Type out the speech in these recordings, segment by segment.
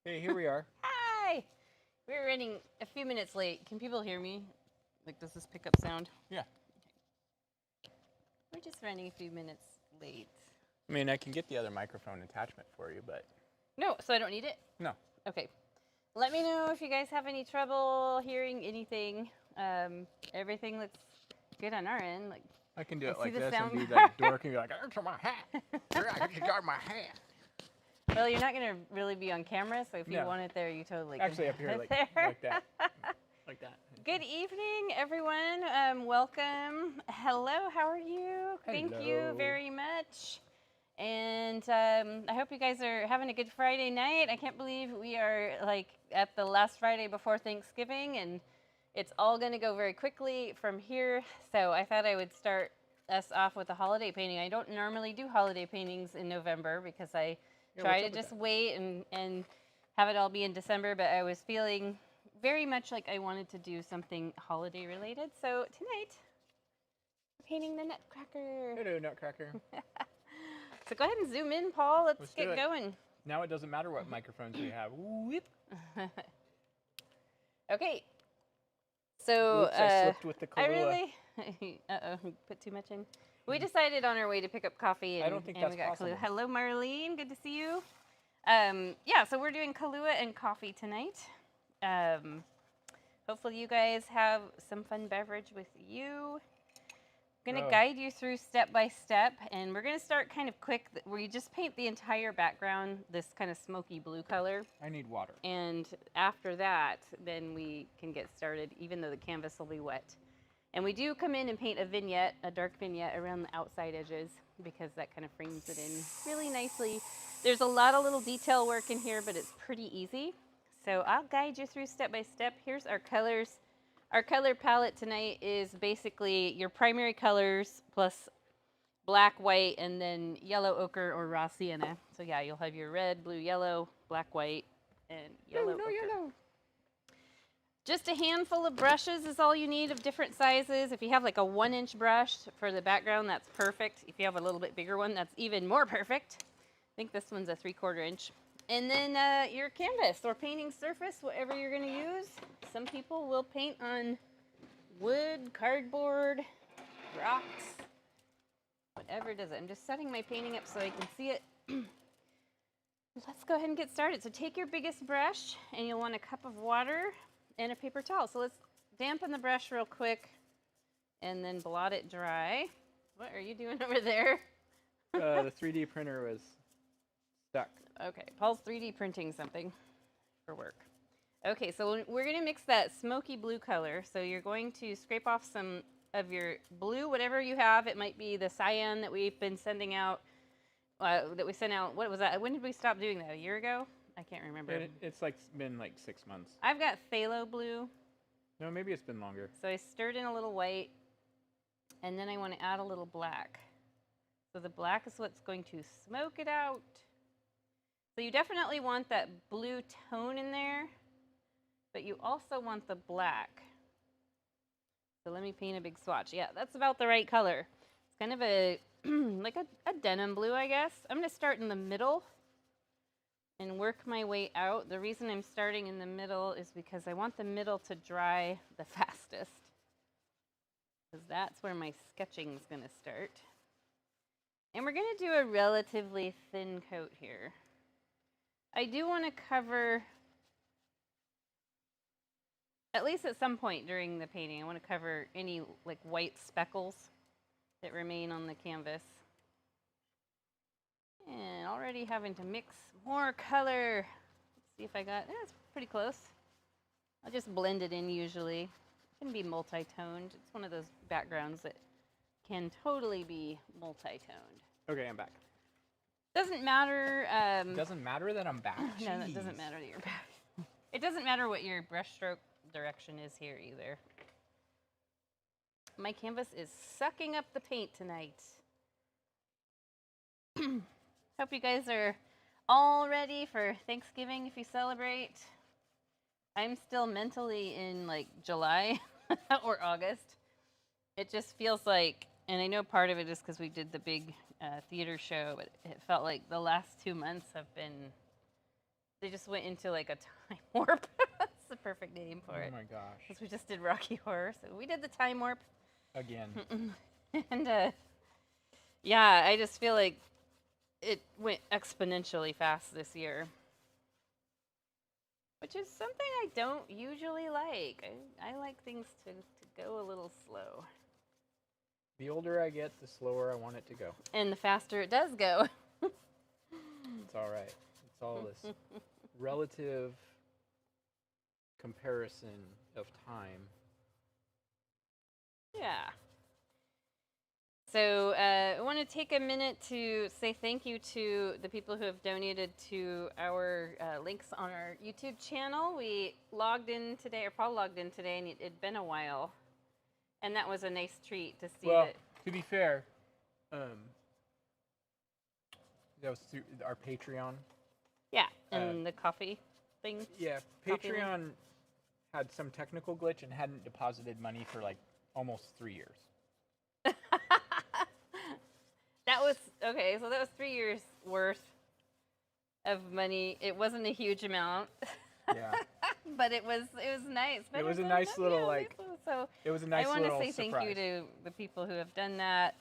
Hey, here we are. Hi! We're running a few minutes late. Can people hear me? Like, does this pick up sound? Yeah. We're just running a few minutes late. I mean, I can get the other microphone attachment for you, but... No, so I don't need it? No. Okay. Let me know if you guys have any trouble hearing anything. Everything looks good on our end. Like, I can do I it see like the this and be sound like dork and be like, I got my hat. I got my hat. well, you're not going to really be on camera, so if you No. want it there, you totally Actually, can up here, have like, it there. like that. Like that. Good evening, everyone. Welcome. Hello, how are you? Thank you Hello. very much. And I hope you guys are having a good Friday night. I can't believe we are like at the last Friday before Thanksgiving, and it's all going to go very quickly from here. So I thought I would start us off with a holiday painting. I don't normally do holiday paintings in November because I try to just wait and have it all be in December, but I was feeling very much like I wanted to do something holiday related. So tonight, we're painting the Nutcracker. Hello, Nutcracker. So go ahead and zoom in, Paul. Let's do get it. going. Now it doesn't matter what microphones we have. Whoop. Okay. So Oops, I slipped with the I Kahlua. really, put too much in. We decided on our way to pick up coffee, and, I don't think and that's we got possible. Kahlua. Hello, Marlene. Good to see you. Yeah, so we're doing Kahlua and coffee tonight. Hopefully you guys have some fun beverage with you. I'm going to guide you through step by step, and we're going to start kind of quick, where you just paint the entire background this kind of smoky blue color. I need water. And after that, then we can get started, even though the canvas will be wet. And we do come in and paint a vignette, a dark vignette around the outside edges, because that kind of frames it in really nicely. There's a lot of little detail work in here, but it's pretty easy. So I'll guide you through step by step. Here's our colors. Our color palette tonight is basically your primary colors plus black, white, and then yellow ochre or raw sienna. So yeah, you'll have your red, blue, yellow, black, white, and yellow ochre. Yellow. Just a handful of brushes is all you need of different sizes. If you have like a 1-inch brush for the background, that's perfect. If you have a little bit bigger one, that's even more perfect. I think this one's a 3/4 inch. And then your canvas or painting surface, whatever you're going to use. Some people will paint on wood, cardboard, rocks, whatever does it. I'm just setting my painting up so I can see it. Let's go ahead and get started. So take your biggest brush, and you'll want a cup of water and a paper towel. So let's dampen the brush real quick and then blot it dry. What are you doing over there? The 3D printer was stuck. Okay, Paul's 3D printing something for work. Okay, so we're going to mix that smoky blue color. So you're going to scrape off some of your blue, whatever you have. It might be the cyan that we've been sending out, that we sent out. What was that? When did we stop doing that? A year ago? I can't remember. It's like been like 6 months. I've got phthalo blue. No, maybe it's been longer. So I stirred in a little white, and then I want to add a little black. So the black is what's going to smoke it out. So you definitely want that blue tone in there, but you also want the black. So let me paint a big swatch. Yeah, that's about the right color. It's kind of a, like a denim blue, I guess. I'm going to start in the middle and work my way out. The reason I'm starting in the middle is because I want the middle to dry the fastest, because that's where my sketching is going to start. And we're going to do a relatively thin coat here. I do want to cover, at least at some point during the painting, I want to cover any like white speckles that remain on the canvas. And already having to mix more color. Let's see if I got, it's pretty close. I'll just blend it in usually. It can be multi-toned. It's one of those backgrounds that can totally be multi-toned. Okay, I'm back. Doesn't matter. Doesn't matter that I'm back. No, that doesn't matter that you're back. It doesn't matter what your brushstroke direction is here either. My canvas is sucking up the paint tonight. Hope you guys are all ready for Thanksgiving if you celebrate. I'm still mentally in like July or August. It just feels like, and I know part of it is because we did the big theater show, but it felt like the last 2 months have been they just went into like a time warp. That's the perfect name for it. Oh my gosh. Because we just did Rocky Horror, so we did the time warp. Again. And yeah, I just feel like it went exponentially fast this year, which is something I don't usually like. I like things to go a little slow. The older I get, the slower I want it to go. And the faster it does go. It's all right. It's all this relative comparison of time. Yeah. So I want to take a minute to say thank you to the people who have donated to our links on our YouTube channel. We logged in today, or Paul logged in today, and it'd been a while. And that was a nice treat to see Well, that. to be fair, that was through our Patreon. Yeah, and the coffee thing. Yeah, Coffee link. Patreon had some technical glitch and hadn't deposited money for like almost 3 years. That was okay. So that was 3 years worth of money. It wasn't a huge amount. Yeah. But it was nice. It was a Better nice than little nothing. like. So It was a nice I want little to say surprise. thank you to the people who have done that.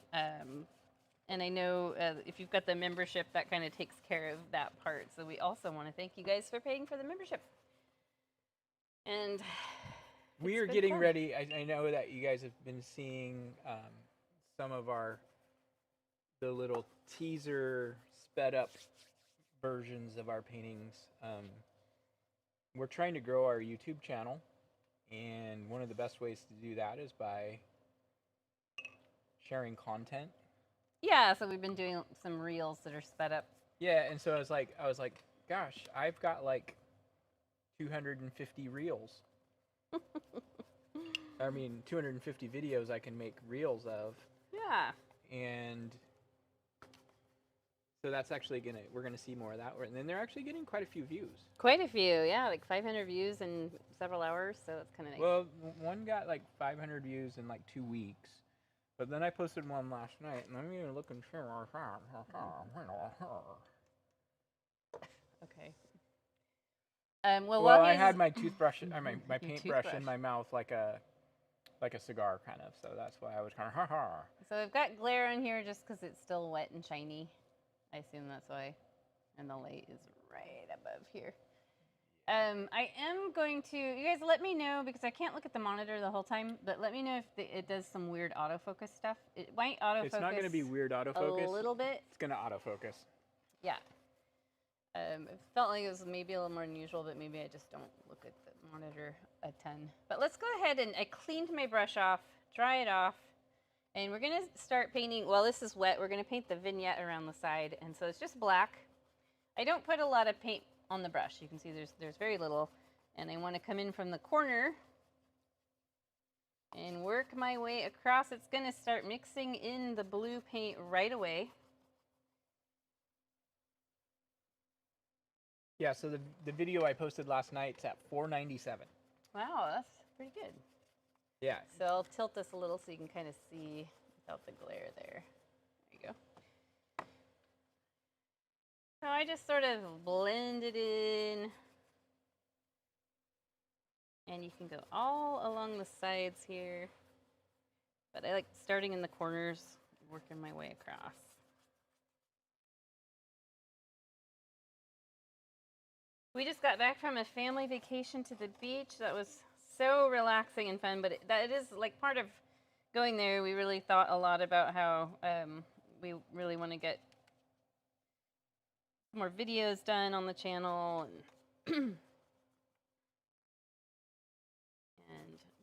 And I know if you've got the membership, that kind of takes care of that part. So we also want to thank you guys for paying for the membership. And We it's are been getting fun. ready. I know that you guys have been seeing some of the little teaser sped up versions of our paintings. We're trying to grow our YouTube channel, and one of the best ways to do that is by sharing content. Yeah, so we've been doing some reels that are sped up. Yeah, and so I was like, gosh, I've got like 250 reels. I mean, 250 videos I can make reels of. Yeah. And so that's actually we're gonna see more of that. And then they're actually getting quite a few views. Quite a few, yeah, like 500 views in several hours, so it's kind of nice. Well, one got like 500 views in like 2 weeks. But then I posted one last night, and I'm gonna look and share. Okay. Well, Well, while I he's had my toothbrush, my Your paintbrush toothbrush. in my mouth like a cigar kind of. So that's why I was kind of So I've got glare on here just because it's still wet and shiny. I assume that's why. And the light is right above here. I am going to, you guys let me know, because I can't look at the monitor the whole time, but let me know if it does some weird autofocus stuff. It might autofocus. It's not going to be weird autofocus. A little bit. It's going to autofocus. Yeah. It felt like it was maybe a little more than usual, but maybe I just don't look at the monitor a ton. But let's go ahead, and I cleaned my brush off, dry it off, and we're going to start painting. While this is wet, we're going to paint the vignette around the side, and so it's just black. I don't put a lot of paint on the brush. You can see there's very little, and I want to come in from the corner and work my way across. It's going to start mixing in the blue paint right away. Yeah, so the video I posted last night's at 497. Wow, that's pretty good. Yeah. So I'll tilt this a little so you can kind of see without the glare there. There you go. So I just sort of blend it in. And you can go all along the sides here. But I like starting in the corners, working my way across. We just got back from a family vacation to the beach. That was so relaxing and fun, but it is like part of going there. We really thought a lot about how we really want to get more videos done on the channel and and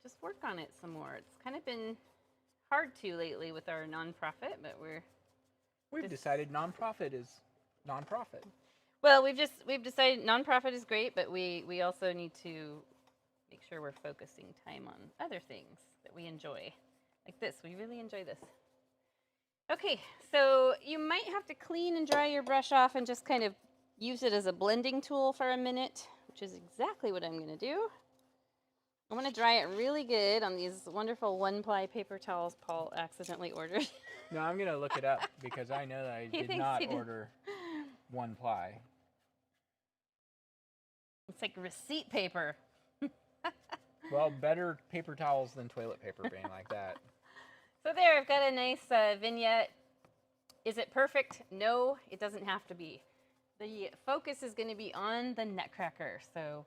just work on it some more. It's kind of been hard to lately with our nonprofit, but We've decided nonprofit is nonprofit. well, we've decided nonprofit is great, but we also need to make sure we're focusing time on other things that we enjoy. Like this, we really enjoy this. Okay, so you might have to clean and dry your brush off and just kind of use it as a blending tool for a minute, which is exactly what I'm going to do. I'm going to dry it really good on these wonderful one-ply paper towels Paul accidentally ordered. No, I'm going to look it up because I know that I He did thinks not he did. order one ply. It's like receipt paper. Well, better paper towels than toilet paper being like that. So there, I've got a nice vignette. Is it perfect? No, it doesn't have to be. The focus is going to be on the Nutcracker, so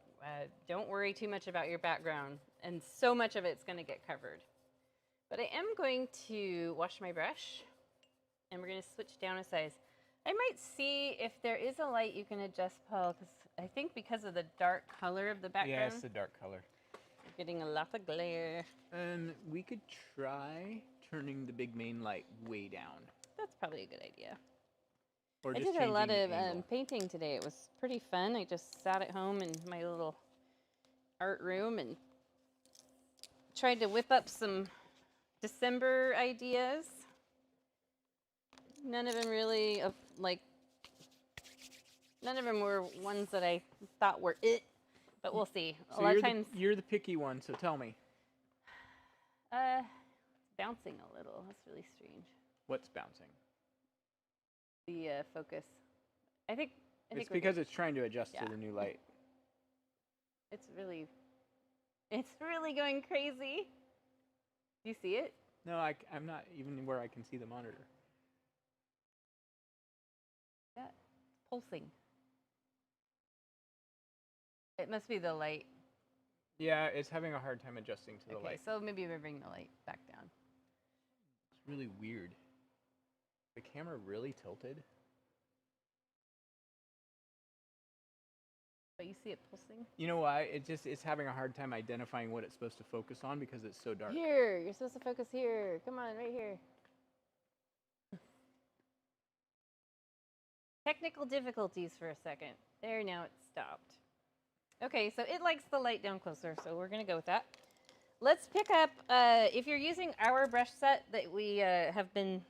don't worry too much about your background, and so much of it's going to get covered. But I am going to wash my brush, and we're going to switch down a size. I might see if there is a light you can adjust, Paul, because I think because of the dark color of the background. Yeah, it's the dark color. You're getting a lot of glare. We could try turning the big main light way down. That's probably a good idea. Or I just did a lot changing the of angle. painting today. It was pretty fun. I just sat at home in my little art room and tried to whip up some December ideas. None of them really none of them were ones that I thought were it, but we'll see. So A lot of times, you're the picky one, so tell me. it's bouncing a little. That's really strange. What's bouncing? The focus. I think It's we're because good. it's trying to adjust Yeah. to the new light. It's really going crazy. Do you see it? No, I'm not even where I can see the monitor. Yeah, it's pulsing. It must be the light. Yeah, it's having a hard time adjusting to the Okay, light. so maybe we bring the light back down. It's really weird. The camera really tilted. But you see it pulsing? You know why? It's having a hard time identifying what it's supposed to focus on because it's so dark. Here, you're supposed to focus here. Come on, right here. Technical difficulties for a second. There, now it's stopped. Okay, so it likes the light down closer, so we're gonna go with that. Let's pick up, if you're using our brush set that we have been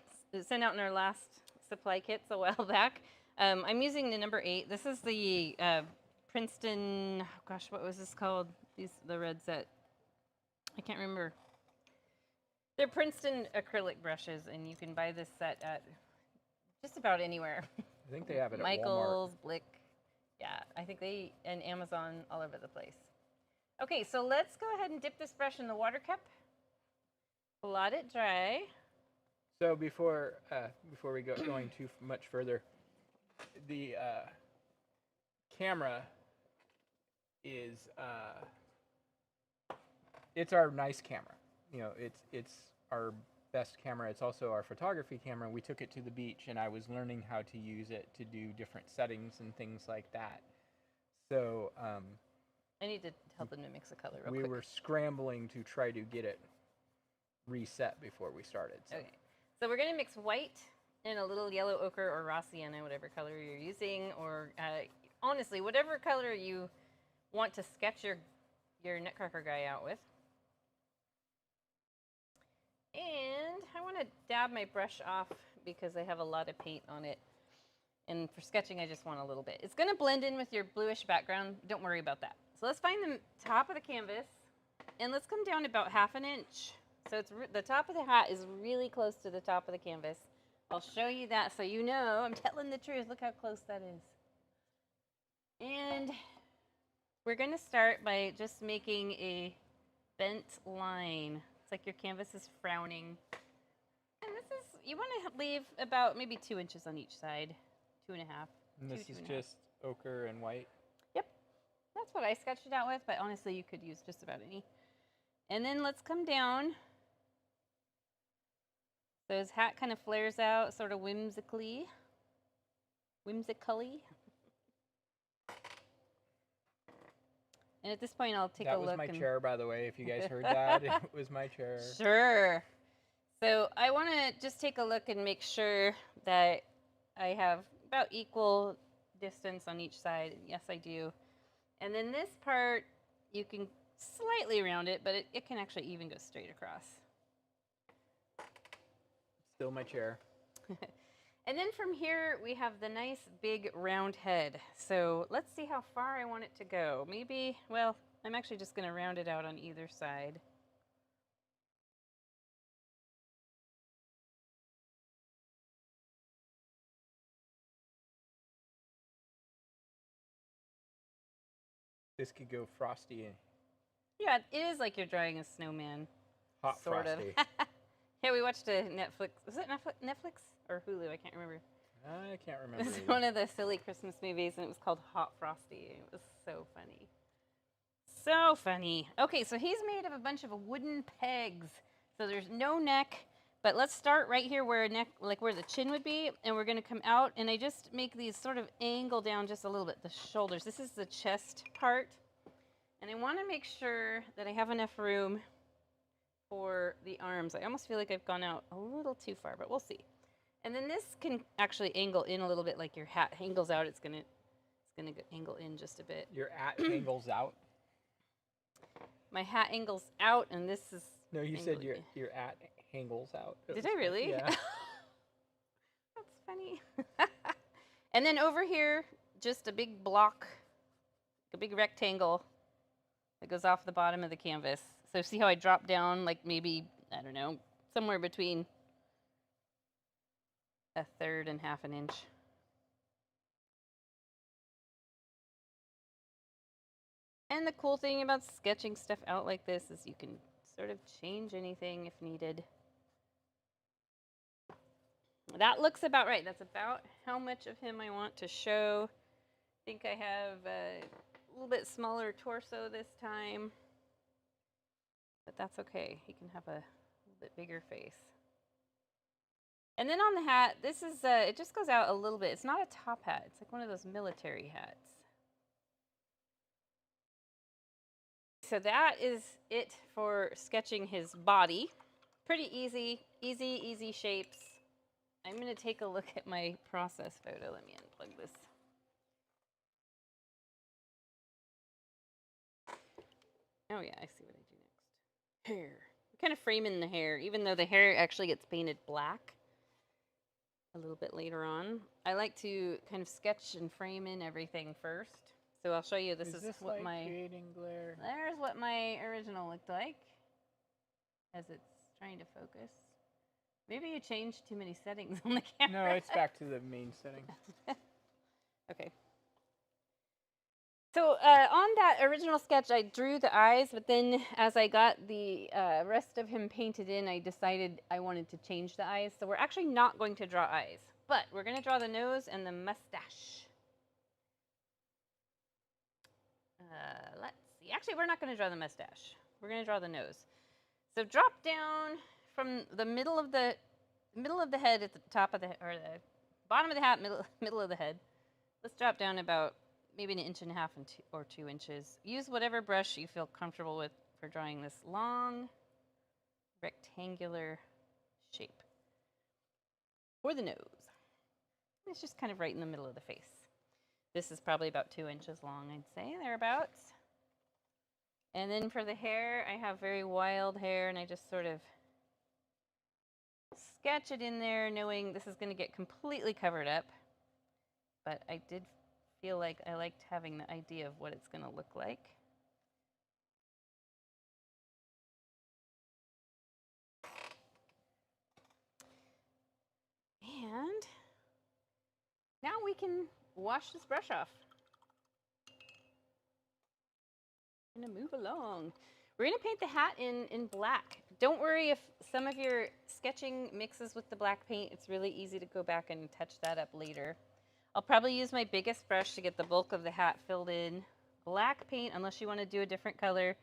sent out in our last supply kits a while back, I'm using the number 8. This is the Princeton, oh gosh, what was this called? The red set. I can't remember. They're Princeton acrylic brushes, and you can buy this set at just about anywhere. I think they have it at Michael's, Walmart. Blick. Yeah, I think and Amazon, all over the place. Okay, so let's go ahead and dip this brush in the water cup. Let it dry. So before we go going too much further, the camera is it's our nice camera. You know, it's our best camera. It's also our photography camera. We took it to the beach, and I was learning how to use it to do different settings and things like that. So I need to help them to mix a color real we quick. were scrambling to try to get it reset before we started. So. Okay, so we're gonna mix white and a little yellow ochre or raw sienna, whatever color you're using, or honestly, whatever color you want to sketch your Nutcracker guy out with. And I want to dab my brush off because I have a lot of paint on it. And for sketching, I just want a little bit. It's going to blend in with your bluish background. Don't worry about that. So let's find the top of the canvas, and let's come down about 1/2 inch. So it's the top of the hat is really close to the top of the canvas. I'll show you that so you know I'm telling the truth. Look how close that is. And we're going to start by just making a bent line. It's like your canvas is frowning. And you want to leave about maybe 2 inches on each side. 2.5. And this is 2.5. just ochre and white. Yep. That's what I sketched it out with, but honestly, you could use just about any. And then let's come down. So his hat kind of flares out sort of whimsically. Whimsically. And at this point, I'll take a look. That was my chair, by the way, if you guys heard that. It was my chair. Sure. So I want to just take a look and make sure that I have about equal distance on each side. Yes, I do. And then this part, you can slightly round it, but it can actually even go straight across. Still my chair. And then from here, we have the nice big round head. So let's see how far I want it to go. Maybe, well, I'm actually just going to round it out on either side. this could go frosty and Yeah, it is like you're drawing a snowman. hot Sort of. frosty. Yeah, we watched a Netflix. Was it Netflix or Hulu? I can't remember. I can't It remember. was either. one of the silly Christmas movies, and it was called Hot Frosty. It was so funny. So funny. Okay, so he's made of a bunch of wooden pegs. So there's no neck, but let's start right here where neck, like where the chin would be, and we're gonna come out, and I just make these sort of angle down just a little bit, the shoulders. This is the chest part, and I wanna make sure that I have enough room for the arms. I almost feel like I've gone out a little too far, but we'll see. And then this can actually angle in a little bit like your hat angles out. It's gonna angle in just a bit. Your at angles out. My hat angles out, and this is. No, you said angling. your at angles out. It Did was I really? Yeah. That's funny. And then over here, just a big block, a big rectangle that goes off the bottom of the canvas. So see how I drop down, like maybe, I don't know, somewhere between a third and half an inch. And the cool thing about sketching stuff out like this is you can sort of change anything if needed. That looks about right. That's about how much of him I want to show. I think I have a little bit smaller torso this time, but that's okay. He can have a little bit bigger face. And then on the hat, this is, it just goes out a little bit. It's not a top hat. It's like one of those military hats. So that is it for sketching his body. Pretty easy shapes. I'm going to take a look at my process photo. Let me unplug this. Oh yeah, I see what I do next. Hair. I'm kind of framing the hair, even though the hair actually gets painted black a little bit later on. I like to kind of sketch and frame in everything first. So I'll show you. This is this what like my creating glare? there's what my original looked like as it's trying to focus. Maybe you changed too many settings on the camera. No, it's back to the main setting. Okay. So on that original sketch, I drew the eyes, but then as I got the rest of him painted in, I decided I wanted to change the eyes. So we're actually not going to draw eyes, but we're going to draw the nose and the mustache. Let's see. Actually, we're not going to draw the mustache. We're going to draw the nose. So drop down from the middle of the head at the top of the, or the bottom of the hat, middle of the head. Let's drop down about maybe 1.5 inches or 2 inches. Use whatever brush you feel comfortable with for drawing this long rectangular shape for the nose. It's just kind of right in the middle of the face. This is probably about 2 inches long, I'd say, thereabouts. And then for the hair, I have very wild hair, and I just sort of sketch it in there, knowing this is going to get completely covered up. But I did feel like I liked having the idea of what it's going to look like. And now we can wash this brush off. I'm gonna move along. We're gonna paint the hat in black. Don't worry if some of your sketching mixes with the black paint. It's really easy to go back and touch that up later. I'll probably use my biggest brush to get the bulk of the hat filled in. Black paint, unless you want to do a different color.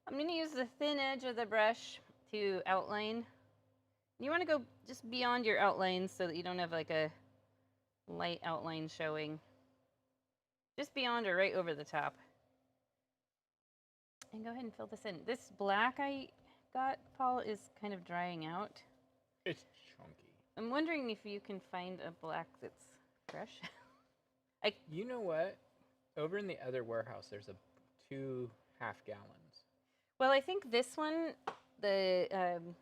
I'm gonna use the thin edge of the brush to outline. You want to go just beyond your outline so that you don't have like a light outline showing. Just beyond or right over the top. And go ahead and fill this in. This black I got, Paul, is kind of drying out. It's chunky. I'm wondering if you can find a black that's fresh. You know what? Over in the other warehouse, there's 2 half-gallons. Well, I think this one, I'm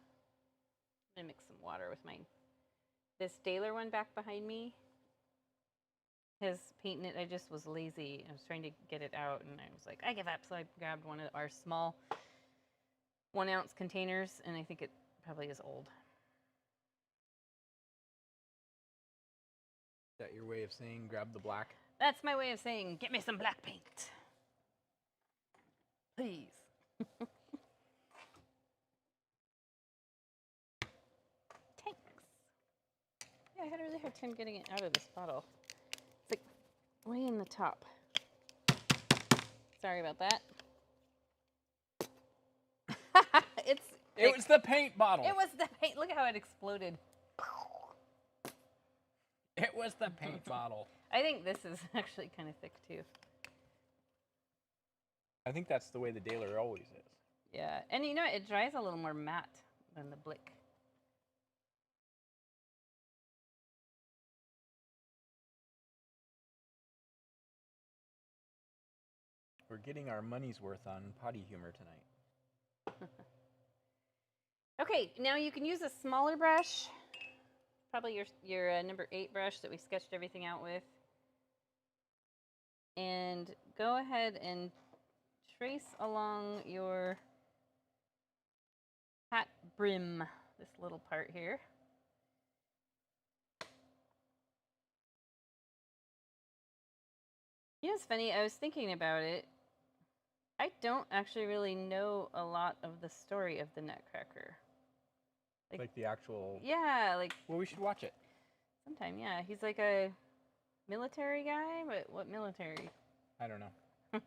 gonna mix some water with mine. This Daler one back behind me has paint in it. I just was lazy. I was trying to get it out, and I was like, I give up. So I grabbed one of our small 1-ounce containers, and I think it probably is old. Is that your way of saying grab the black? That's my way of saying, get me some black paint. please. Thanks. Yeah, I had a really hard time getting it out of this bottle. It's like way in the top. Sorry about that. It was the paint bottle. It was the paint. Look at how it exploded. It was the paint bottle. I think this is actually kind of thick too. I think that's the way the Daler always is. Yeah, and you know what? It dries a little more matte than the Blick. We're getting our money's worth on potty humor tonight. Okay, now you can use a smaller brush, probably your number 8 brush that we sketched everything out with, and go ahead and trace along your hat brim, this little part here. You know, it's funny, I was thinking about it. I don't actually really know a lot of the story of the Nutcracker. Like the actual... Yeah, like... Well, we should watch it. Sometime, yeah. He's like a military guy, but what military? I don't know.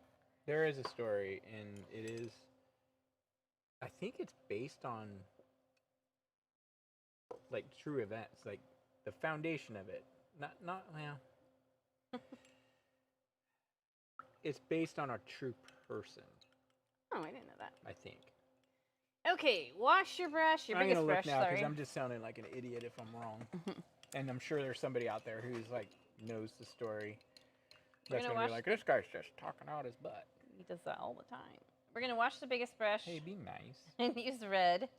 There is a story, and it is... I think it's based on, like, true events. Like, the foundation of it. Well... It's based on a true person. Oh, I didn't know that. I think. Okay, wash your brush, your biggest brush, I'm gonna look now because sorry. I'm just sounding like an idiot if I'm wrong. And I'm sure there's somebody out there who's like knows the story. That's gonna be like, this guy's just talking out his butt. He does that all the time. We're gonna wash the biggest brush. Hey, be nice. And use red.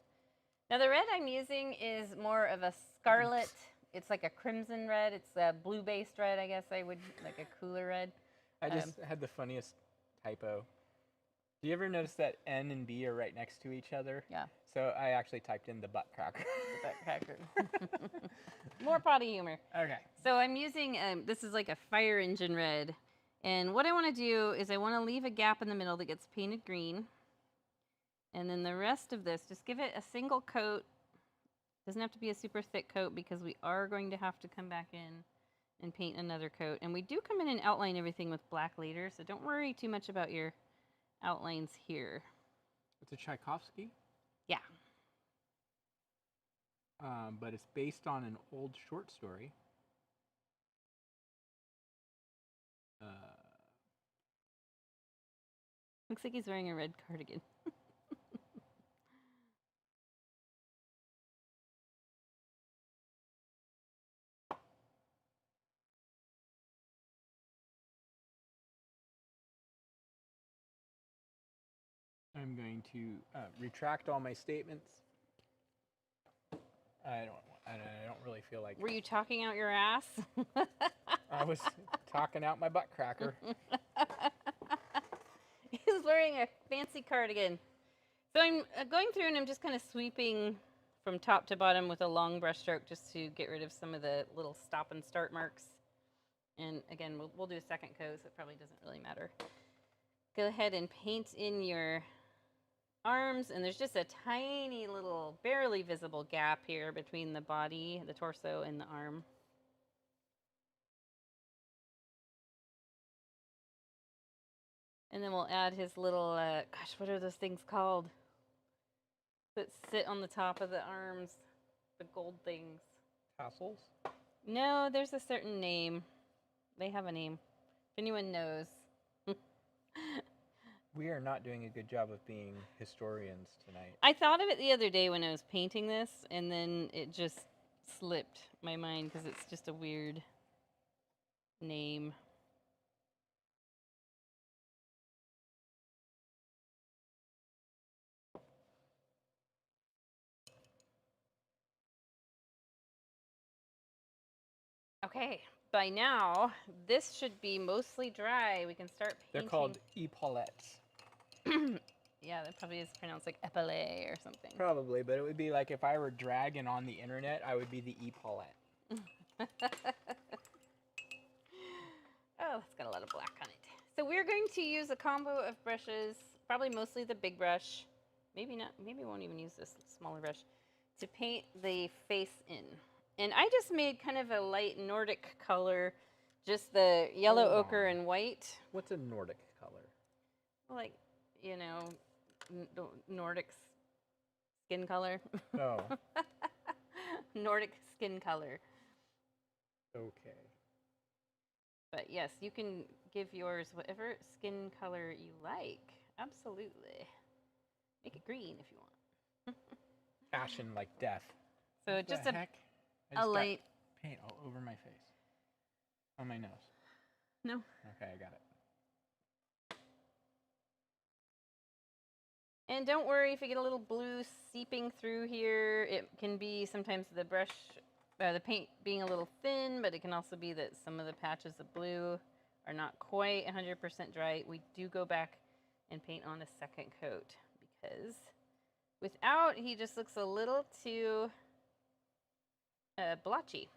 Now the red I'm using is more of a scarlet. It's like a crimson red. It's a blue-based red, I guess I would, like a cooler red. I just had the funniest typo. Do you ever notice that N and B are right next to each other? Yeah. So I actually typed in the butt cracker. The butt cracker. More potty humor. Okay. So I'm using, this is like a fire engine red. And what I want to do is I want to leave a gap in the middle that gets painted green. And then the rest of this, just give it a single coat. Doesn't have to be a super thick coat because we are going to have to come back in and paint another coat. And we do come in and outline everything with black later, so don't worry too much about your outlines here. It's a Tchaikovsky? Yeah. But it's based on an old short story. Looks like he's wearing a red cardigan. I'm going to retract all my statements. I don't really feel like... Were you talking out your ass? I was talking out my butt cracker. He's wearing a fancy cardigan. So I'm going through and I'm just kind of sweeping from top to bottom with a long brush stroke just to get rid of some of the little stop and start marks. And again, we'll do a second coat, so it probably doesn't really matter. Go ahead and paint in your arms, and there's just a tiny little, barely visible gap here between the body, the torso, and the arm. And then we'll add his little, gosh, what are those things called? That sit on the top of the arms, the gold things. Tassels? No, there's a certain name. They have a name. If anyone knows. We are not doing a good job of being historians tonight. I thought of it the other day when I was painting this, and then it just slipped my mind because it's just a weird name. Okay, by now, this should be mostly dry. We can start painting. They're called epaulettes. Yeah, that probably is pronounced like epaulet or something. Probably, but it would be like if I were dragging on the internet, I would be the epaulette. Oh, that's got a lot of black on it. So we're going to use a combo of brushes probably mostly the big brush. Maybe not. Maybe I won't even use this smaller brush to paint the face in. And I just made kind of a light Nordic color, just the yellow Hold ochre on. and white. What's a Nordic color? Like, you know, Nordic skin color. Oh, Nordic skin color. okay. But yes, you can give yours whatever skin color you like. Absolutely. Make it green if you want. Ashen like death. So What just the a heck? I a just got light. paint all over my face. On my nose. No. Okay, I got it. And don't worry if you get a little blue seeping through here. It can be sometimes the brush, the paint being a little thin, but it can also be that some of the patches of blue are not quite 100% dry. We do go back and paint on a second coat because without, he just looks a little too blotchy.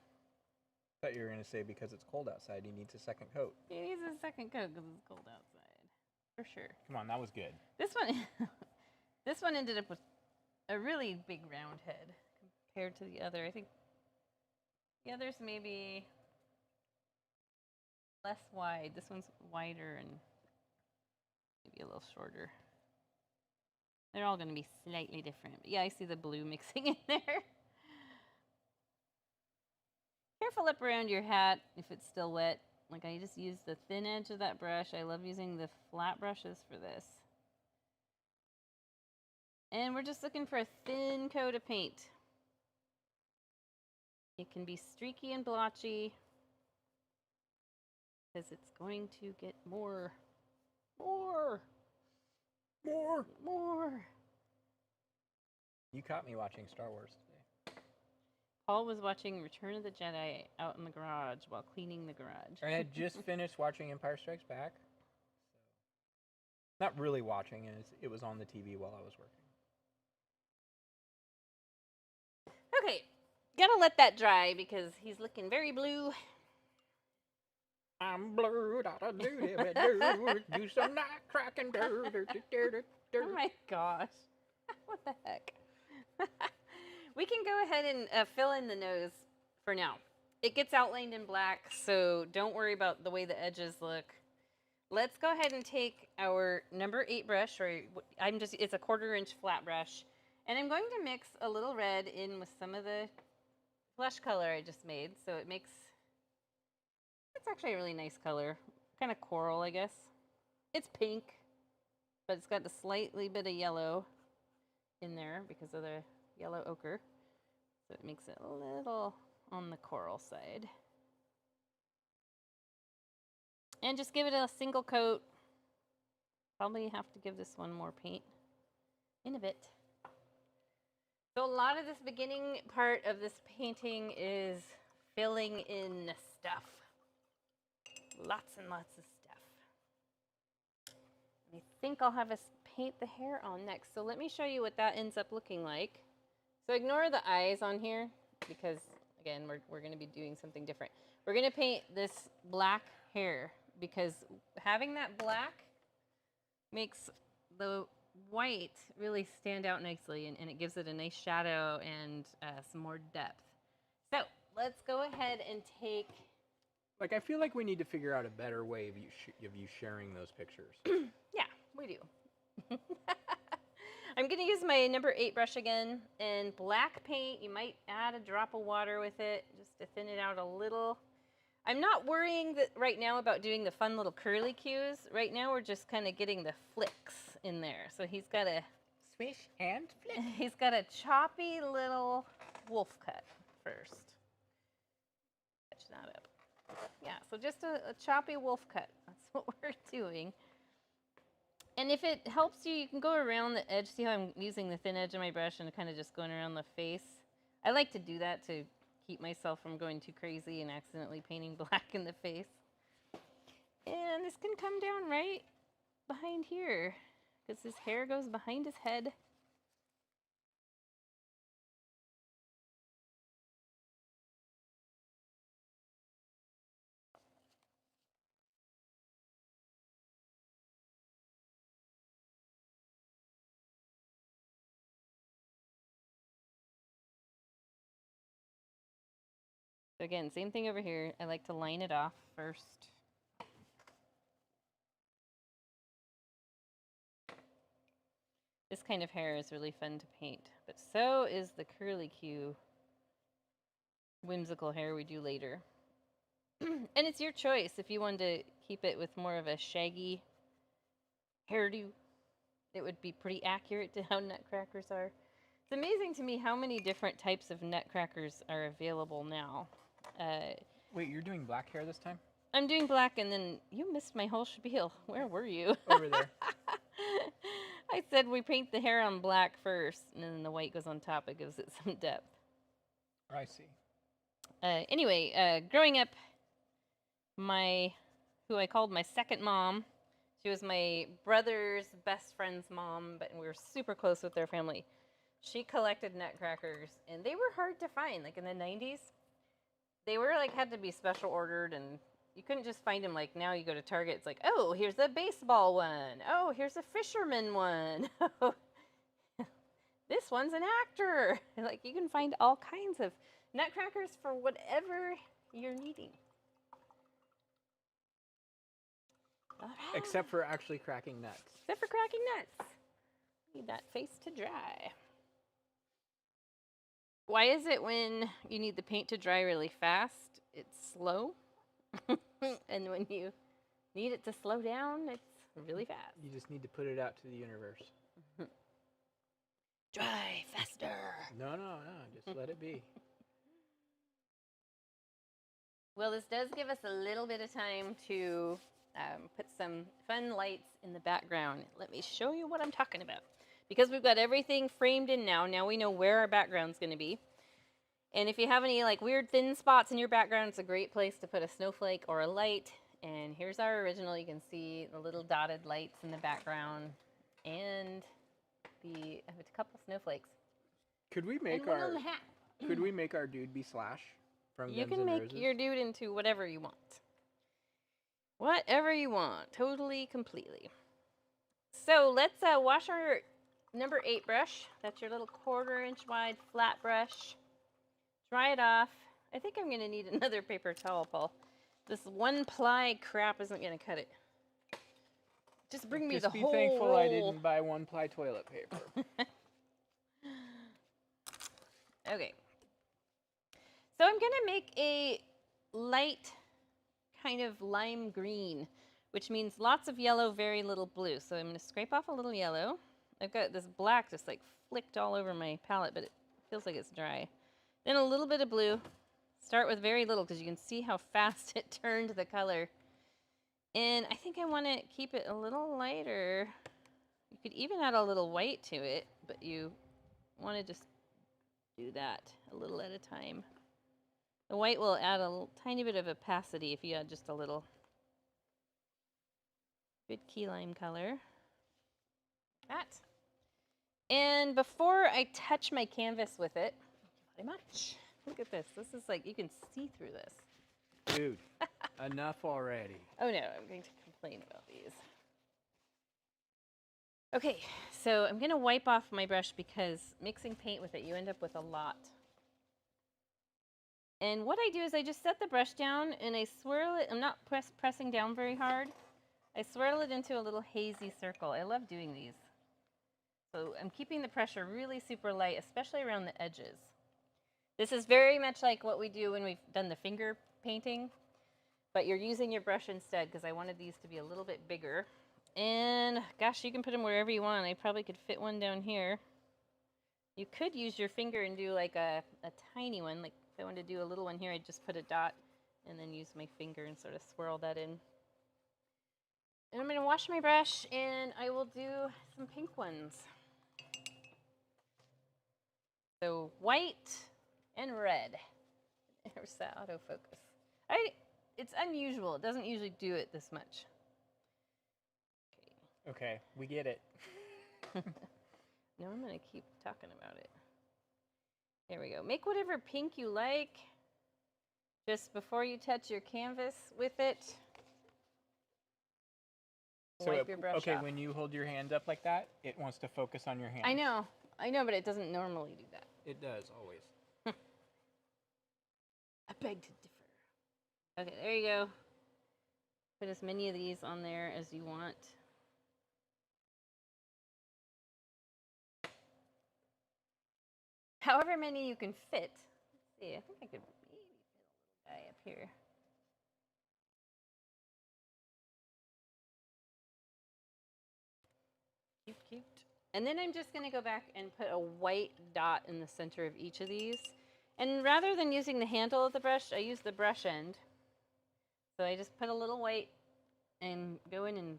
I thought you were going to say because it's cold outside, he needs a second coat. He needs a second coat because it's cold outside, for sure. Come on, that was good. This one, this one ended up with a really big round head compared to the other. I think the others maybe less wide. This one's wider and maybe a little shorter. They're all going to be slightly different. But yeah, I see the blue mixing in there. Careful up around your hat if it's still wet. Like I just used the thin edge of that brush. I love using the flat brushes for this. And we're just looking for a thin coat of paint. It can be streaky and blotchy because it's going to get more. You caught me watching Star Wars today. Paul was watching Return of the Jedi out in the garage while cleaning the garage. I had just finished watching Empire Strikes Back. So. Not really watching it. It was on the TV while I was working. Okay, gotta let that dry because he's looking very blue. I'm blue, do some Nutcracking. Oh my gosh. What the heck? We can go ahead and fill in the nose for now. It gets outlined in black, so don't worry about the way the edges look. Let's go ahead and take our number 8 brush, or it's a 1/4 inch flat brush, and I'm going to mix a little red in with some of the blush color I just made, so it's actually a really nice color. Kind of coral, I guess. It's pink, but it's got a slightly bit of yellow in there because of the yellow ochre. So it makes it a little on the coral side. And just give it a single coat. Probably have to give this one more paint in a bit. So a lot of this beginning part of this painting is filling in stuff. Lots and lots of stuff. I think I'll have us paint the hair on next. So let me show you what that ends up looking like. So ignore the eyes on here because, again, we're going to be doing something different. We're going to paint this black hair because having that black makes the white really stand out nicely and it gives it a nice shadow and some more depth. So let's go ahead and take... Like, I feel like we need to figure out a better way of you sharing those pictures. Yeah, we do. I'm going to use my number 8 brush again, and black paint, you might add a drop of water with it just to thin it out a little. I'm not worrying right now about doing the fun little curly cues. Right now we're just kind of getting the flicks in there. So he's got a... Swish and flick. He's got a choppy little wolf cut first. Catch that up. Yeah, so just a choppy wolf cut. That's what we're doing. And if it helps you, you can go around the edge. See how I'm using the thin edge of my brush and kind of just going around the face? I like to do that to keep myself from going too crazy and accidentally painting black in the face. And this can come down right behind here because his hair goes behind his head. So again, same thing over here. I like to line it off first. This kind of hair is really fun to paint, but so is the curly Q whimsical hair we do later. And it's your choice if you want to keep it with more of a shaggy hairdo. It would be pretty accurate to how nutcrackers are. It's amazing to me how many different types of nutcrackers are available now. Wait, you're doing black hair this time? I'm doing black, and then you missed my whole spiel. Where were you? Over there. I said we paint the hair on black first, and then the white goes on top. It gives it some depth. I see. Anyway, growing up, who I called my second mom, she was my brother's best friend's mom, but we were super close with their family. She collected nutcrackers, and they were hard to find. Like in the 90s, they were like had to be special ordered, and you couldn't just find them like now. You go to Target, it's like, oh, here's a baseball one. Oh, here's a fisherman one. This one's an actor. Like you can find all kinds of nutcrackers for whatever you're needing. Except for actually cracking nuts. Except for cracking nuts. Need that face to dry. Why is it when you need the paint to dry really fast, it's slow? And when you need it to slow down, it's really fast. You just need to put it out to the universe. Dry faster. No, just let it be. Well, this does give us a little bit of time to put some fun lights in the background. Let me show you what I'm talking about. Because we've got everything framed in now we know where our background's going to be. And if you have any like weird thin spots in your background, it's a great place to put a snowflake or a light. And here's our original. You can see the little dotted lights in the background and a couple snowflakes. Could we make our dude be Slash from You Guns can N' make Roses? your dude into whatever you want. Whatever you want, totally, completely. So let's wash our number 8 brush. That's your little 1/4 inch wide flat brush. Dry it off. I think I'm going to need another paper towel, Paul. This 1-ply crap isn't going to cut it. Just bring me the whole Just be thankful roll. I didn't buy 1-ply toilet paper. Okay. So I'm going to make a light kind of lime green, which means lots of yellow, very little blue. So I'm going to scrape off a little yellow. I've got this black just like flicked all over my palette, but it feels like it's dry. Then a little bit of blue. Start with very little because you can see how fast it turned the color. And I think I want to keep it a little lighter. You could even add a little white to it, but you want to just do that a little at a time. The white will add a tiny bit of opacity if you add just a little. Good key lime color. That. And before I touch my canvas with it, thank you very much. Look at this. This is like, you can see through this. Dude, enough already. Oh no, I'm going to complain about these. Okay, so I'm going to wipe off my brush because mixing paint with it, you end up with a lot. And what I do is I just set the brush down and I swirl it. I'm not pressing down very hard. I swirl it into a little hazy circle. I love doing these. So I'm keeping the pressure really super light, especially around the edges. This is very much like what we do when we've done the finger painting, but you're using your brush instead because I wanted these to be a little bit bigger. And gosh, you can put them wherever you want. I probably could fit one down here. You could use your finger and do like a tiny one. Like if I wanted to do a little one here, I'd just put a dot and then use my finger and sort of swirl that in. And I'm going to wash my brush and I will do some pink ones. So white and red. There's that autofocus. It's unusual. It doesn't usually do it this much. Okay, we get it. No, I'm going to keep talking about it. There we go. Make whatever pink you like. Just before you touch your canvas with it, wipe your brush off. When you hold your hand up like that, it wants to focus on your hand. I know, but it doesn't normally do that. It does, always. beg to differ. Okay, there you go. Put as many of these on there as you want. However many you can fit. Let's see, I think I could maybe fit a little guy up here. Cute, cute. And then I'm just going to go back and put a white dot in the center of each of these. And rather than using the handle of the brush, I use the brush end. So I just put a little white and go in and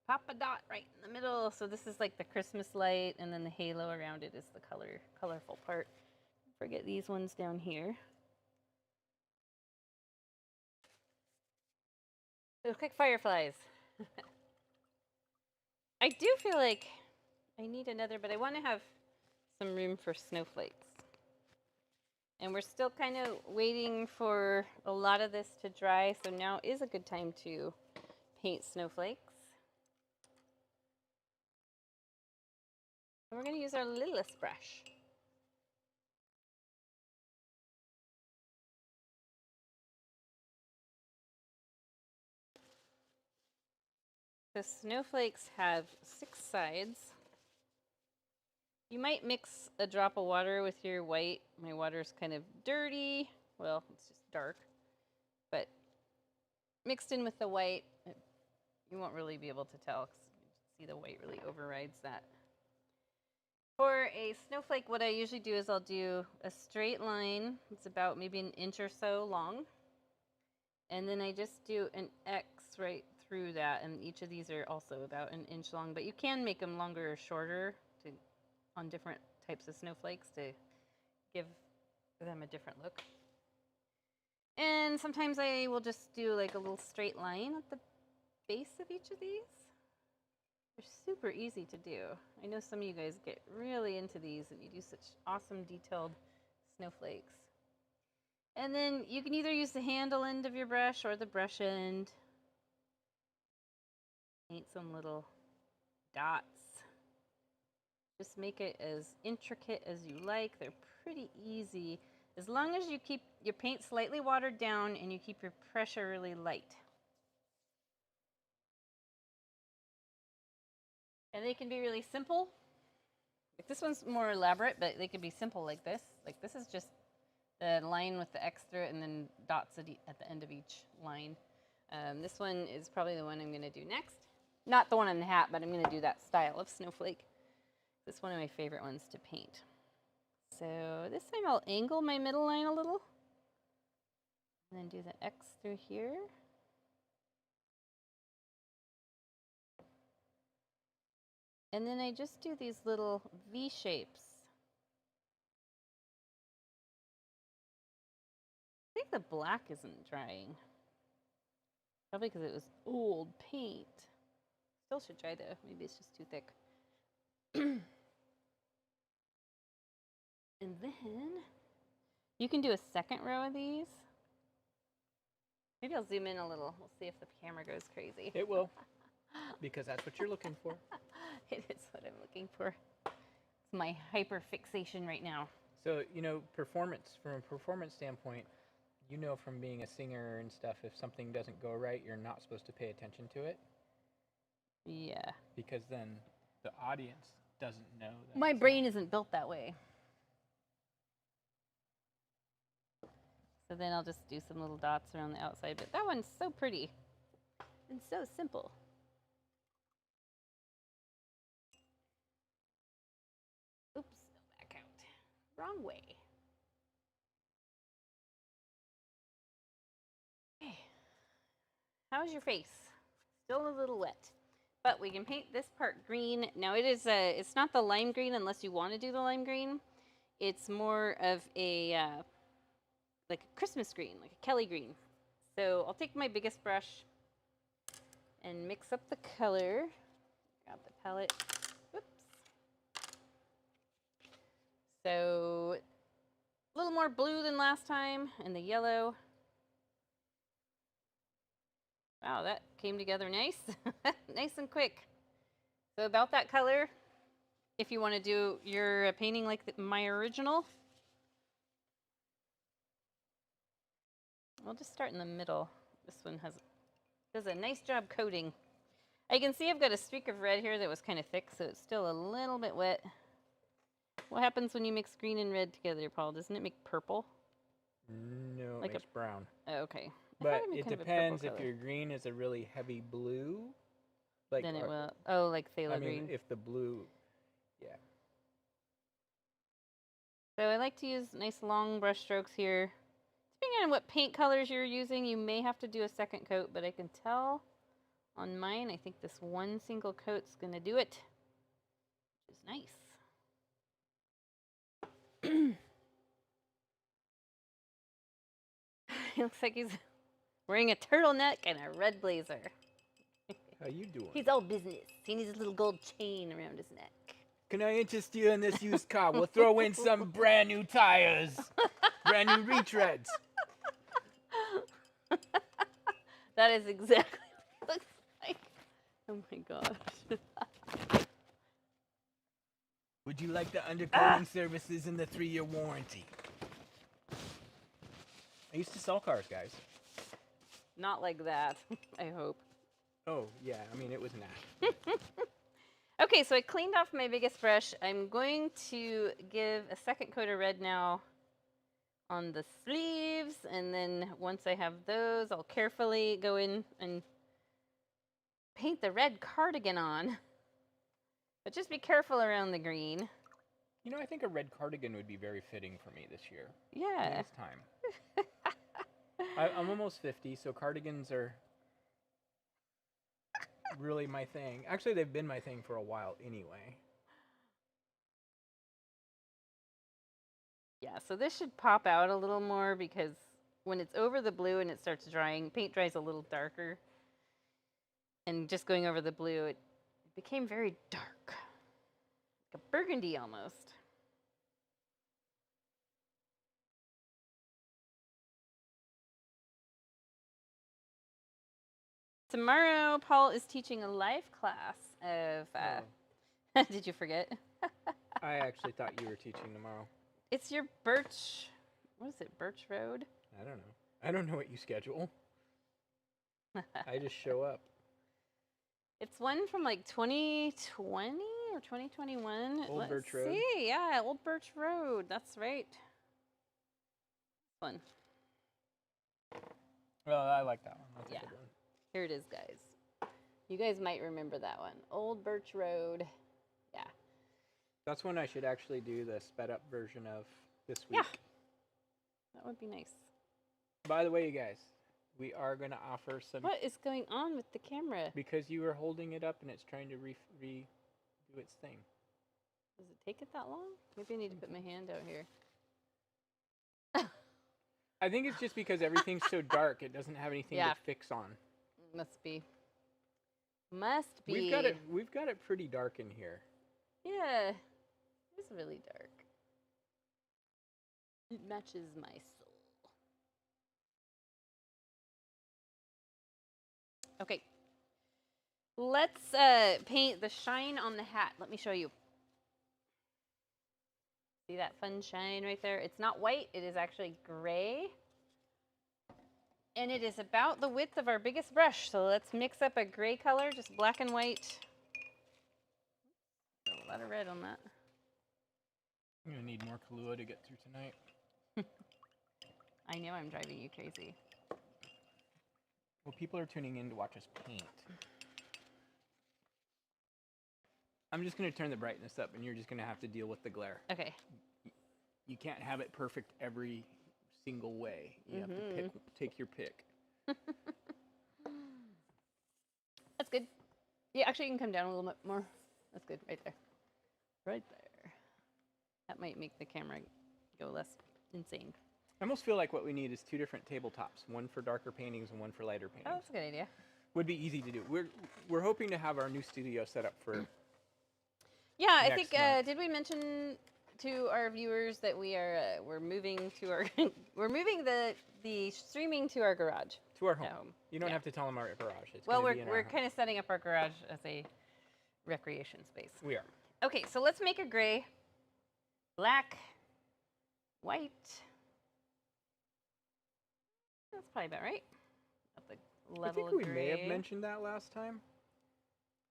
pop a dot right in the middle. So this is like the Christmas light, and then the halo around it is the colorful part. Forget these ones down here. Those quick fireflies. I do feel like I need another, but I want to have some room for snowflakes. And we're still kind of waiting for a lot of this to dry, so now is a good time to paint snowflakes. And we're going to use our littlest brush. The snowflakes have 6 sides. You might mix a drop of water with your white. My water's kind of dirty. Well, it's just dark. But mixed in with the white, you won't really be able to tell, because you see the white really overrides that. For a snowflake, what I usually do is I'll do a straight line. It's about maybe an inch or so long. And then I just do an X right through that. And each of these are also about an inch long. But you can make them longer or shorter on different types of snowflakes to give them a different look. And sometimes I will just do like a little straight line at the base of each of these. They're super easy to do. I know some of you guys get really into these and you do such awesome detailed snowflakes. And then you can either use the handle end of your brush or the brush end. Paint some little dots. Just make it as intricate as you like. They're pretty easy, as long as you keep your paint slightly watered down and you keep your pressure really light. And they can be really simple. Like this one's more elaborate, but they can be simple like this. Like this is just the line with the X through it and then dots at the end of each line. This one is probably the one I'm going to do next. Not the one on the hat, but I'm going to do that style of snowflake. It's one of my favorite ones to paint. So this time I'll angle my middle line a little. And then do the X through here. And then I just do these little V shapes. I think the black isn't drying. Probably because it was old paint. Still should dry though. Maybe it's just too thick. And then you can do a second row of these. Maybe I'll zoom in a little. We'll see if the camera goes crazy. It will, because that's what you're looking for. It is what I'm looking for. It's my hyper fixation right now. So, you know, from a performance standpoint, you know from being a singer and stuff, if something doesn't go right, you're not supposed to pay attention to it. Yeah. Because then the audience doesn't know that. My brain isn't built that way. So then I'll just do some little dots around the outside. But that one's so pretty and so simple. Oops, back out. Wrong way. Okay. How's your face? Still a little wet. But we can paint this part green. Now it's not the lime green unless you want to do the lime green. It's more of a like a Christmas green, like a Kelly green. So I'll take my biggest brush and mix up the color. Grab the palette. Whoops. So a little more blue than last time, and the yellow. Wow, that came together nice. Nice and quick. So about that color, if you want to do your painting like my original. We'll just start in the middle. This one does a nice job coating. I can see I've got a streak of red here that was kind of thick, so it's still a little bit wet. What happens when you mix green and red together, Paul? Doesn't it make purple? No, it makes brown. Oh, okay. But it depends if your green is a really heavy blue. Like then it will. Oh, like phthalo green. I mean, if the blue, yeah. So I like to use nice long brush strokes here. Depending on what paint colors you're using, you may have to do a second coat, but I can tell on mine, I think this one single coat's going to do it, which is nice. He looks like he's wearing a turtleneck and a red blazer. How you doing? He's all business. He needs a little gold chain around his neck. Can I interest you in this used car? We'll throw in some brand new tires, brand new retreads. That is exactly what it looks like. Oh my gosh. Would you like the undercoating services and the 3-year warranty? I used to sell cars, guys. Not like that, I hope. Oh, yeah. I mean, it was nasty. Okay, so I cleaned off my biggest brush. I'm going to give a second coat of red now on the sleeves, and then once I have those, I'll carefully go in and paint the red cardigan on. But just be careful around the green. You know, I think a red cardigan would be very fitting for me this year. Yeah. It's time. I'm almost 50, so cardigans are really my thing. Actually, they've been my thing for a while anyway. Yeah, so this should pop out a little more because when it's over the blue and it starts drying, paint dries a little darker. And just going over the blue, it became very dark. Like a burgundy almost. Tomorrow, Paul is teaching a live class of... Did you forget? I actually thought you were teaching tomorrow. It's your Birch... What is it? Birch Road? I don't know. I don't know what you schedule. I just show up. It's one from like 2020 or 2021. Old Birch Road? See, yeah, Old Birch Road. That's right. Fun. Well, I like that one. That's a good one. Here it is, guys. You guys might remember that one. Old Birch Road. Yeah. That's one I should actually do the sped up version of this week. Yeah. That would be nice. By the way, you guys, we are going to offer some... What is going on with the camera? Because you were holding it up and it's trying to do its thing. Does it take it that long? Maybe I need to put my hand out here. I think it's just because everything's so dark, it doesn't have anything to fix on. Must be. Must be. We've got it pretty dark in here. Yeah. It's really dark. It matches my soul. Okay. Let's paint the shine on the hat. Let me show you. See that fun shine right there? It's not white. It is actually gray. And it is about the width of our biggest brush. So let's mix up a gray color, just black and white. A lot of red on that. I'm going to need more Kahlua to get through tonight. I know I'm driving you crazy. Well, people are tuning in to watch us paint. I'm just going to turn the brightness up, and you're just going to have to deal with the glare. Okay. You can't have it perfect every single way. You have to take your pick. That's good. Yeah, actually, you can come down a little bit more. That's good, right there. Right there. That might make the camera go less insane. I almost feel like what we need is 2 different tabletops, one for darker paintings and one for lighter paintings. Oh, that's a good idea. Would be easy to do. We're hoping to have our new studio set up for Yeah, I next think month. did we mention to our viewers that we're moving to our we're moving the streaming to our garage. To our home. At home. You don't have to tell them our garage. It's Well, gonna be in our we're home. kind of setting up our garage as a recreation space. We are. Okay, so let's make a gray, black, white. That's probably about right. At the I level think of we may have gray. mentioned that last time.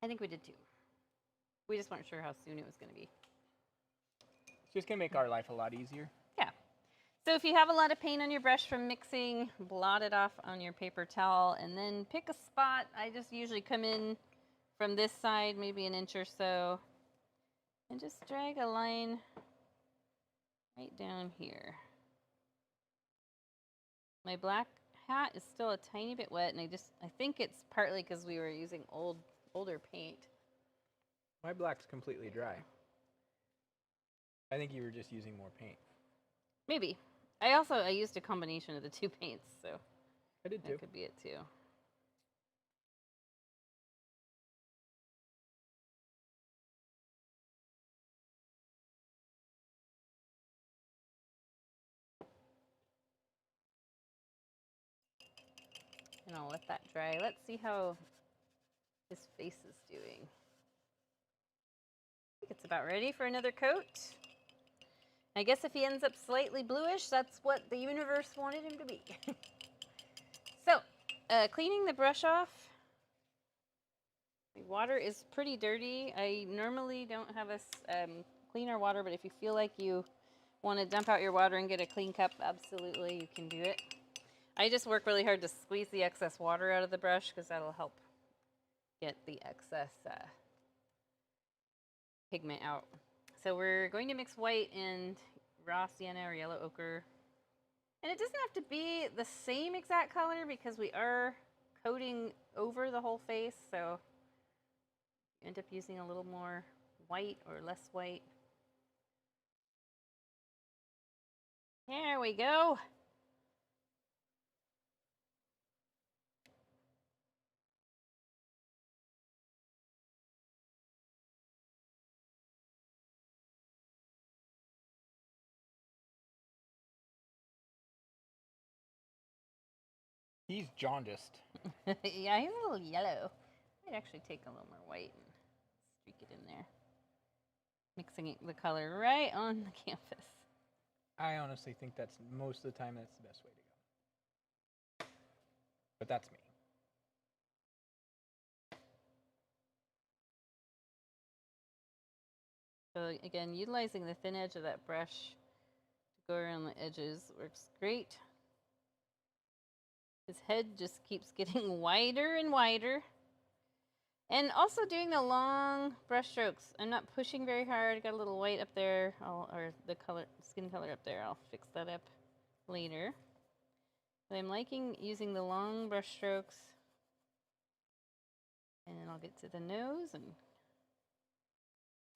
I think we did too. We just weren't sure how soon it was going to be. It's just going to make our life a lot easier. Yeah. So if you have a lot of paint on your brush from mixing, blot it off on your paper towel and then pick a spot. I just usually come in from this side, maybe an inch or so, and just drag a line right down here. My black hat is still a tiny bit wet, and I think it's partly because we were using older paint. My black's completely dry. I think you were just using more paint. Maybe. I used a combination of the two paints, so I did too. that could be it too. And I'll let that dry. Let's see how his face is doing. I think it's about ready for another coat. I guess if he ends up slightly bluish, that's what the universe wanted him to be. So, cleaning the brush off. The water is pretty dirty. I normally don't have us clean our water, but if you feel like you want to dump out your water and get a clean cup, absolutely, you can do it. I just work really hard to squeeze the excess water out of the brush because that'll help get the excess pigment out. So we're going to mix white and raw sienna or yellow ochre. And it doesn't have to be the same exact color because we are coating over the whole face. So you end up using a little more white or less white. There we go. He's jaundiced. Yeah, he's a little yellow. I'd actually take a little more white and streak it in there. Mixing the color right on the canvas. I honestly think that's most of the time that's the best way to go. But that's me. So again, utilizing the thin edge of that brush to go around the edges works great. His head just keeps getting wider and wider. And also doing the long brush strokes. I'm not pushing very hard. Got a little white up there, or the skin color up there. I'll fix that up later. But I'm liking using the long brush strokes. And then I'll get to the nose, and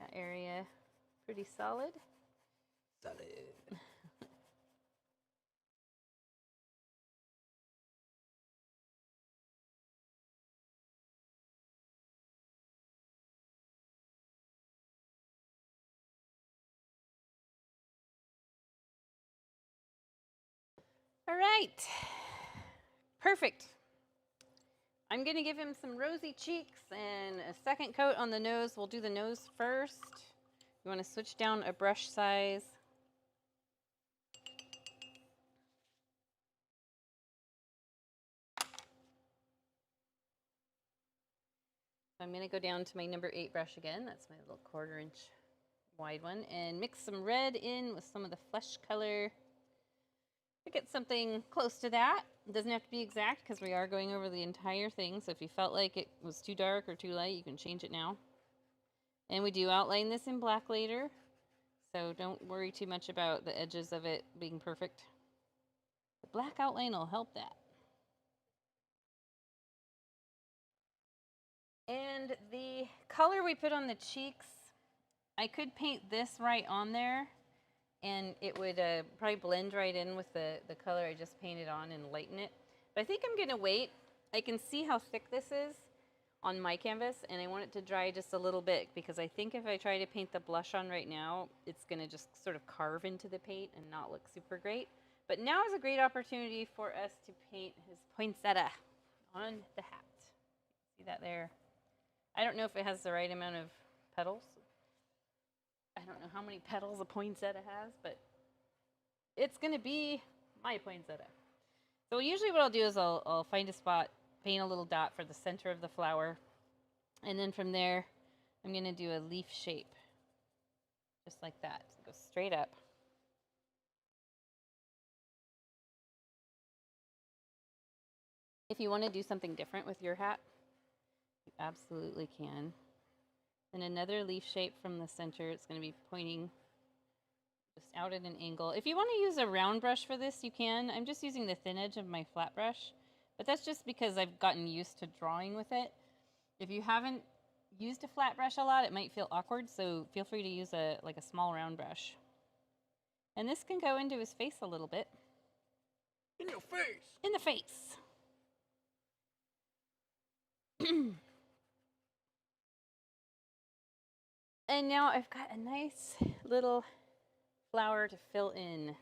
that area pretty solid. Solid. All right, perfect. I'm gonna give him some rosy cheeks and a second coat on the nose. We'll do the nose first. You wanna switch down a brush size. So I'm gonna go down to my number 8 brush again. That's my little 1/4 inch wide one, and mix some red in with some of the flesh color. To get something close to that. It doesn't have to be exact because we are going over the entire thing. So if you felt like it was too dark or too light, you can change it now. And we do outline this in black later. So don't worry too much about the edges of it being perfect. The black outline will help that. And the color we put on the cheeks, I could paint this right on there. And it would probably blend right in with the color I just painted on and lighten it. But I think I'm gonna wait. I can see how thick this is on my canvas, and I want it to dry just a little bit because I think if I try to paint the blush on right now, it's gonna just sort of carve into the paint and not look super great. But now is a great opportunity for us to paint his poinsettia on the hat. See that there? I don't know if it has the right amount of petals. I don't know how many petals a poinsettia has, but it's going to be my poinsettia. So usually what I'll do is I'll find a spot, paint a little dot for the center of the flower, and then from there I'm going to do a leaf shape, just like that. So go straight up. If you want to do something different with your hat, you absolutely can. And another leaf shape from the center. It's going to be pointing just out at an angle. If you want to use a round brush for this, you can. I'm just using the thin edge of my flat brush, but that's just because I've gotten used to drawing with it. If you haven't used a flat brush a lot, it might feel awkward, so feel free to use a small round brush. And this can go into his face a little bit. In your face. In the face. And now I've got a nice little flower to fill in.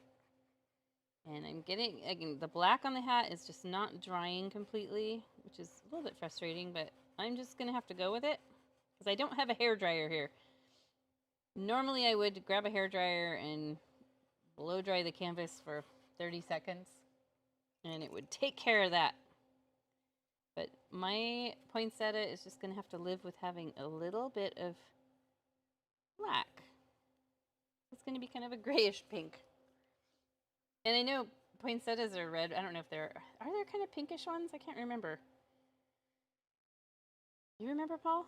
And I'm getting, again, the black on the hat is just not drying completely, which is a little bit frustrating, but I'm just going to have to go with it because I don't have a hair dryer here. Normally I would grab a hair dryer and blow dry the canvas for 30 seconds and it would take care of that. But my poinsettia is just going to have to live with having a little bit of black. It's going to be kind of a grayish pink. And I know poinsettias are red. I don't know if are there kind of pinkish ones? I can't remember. You remember, Paul?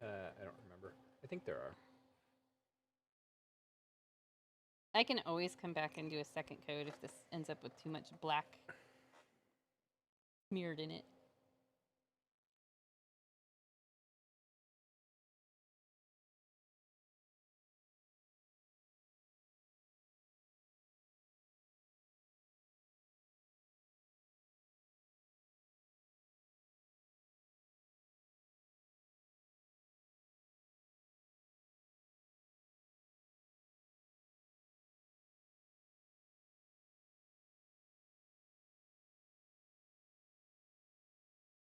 I don't remember. I think there are. I can always come back and do a second coat if this ends up with too much black smeared in it.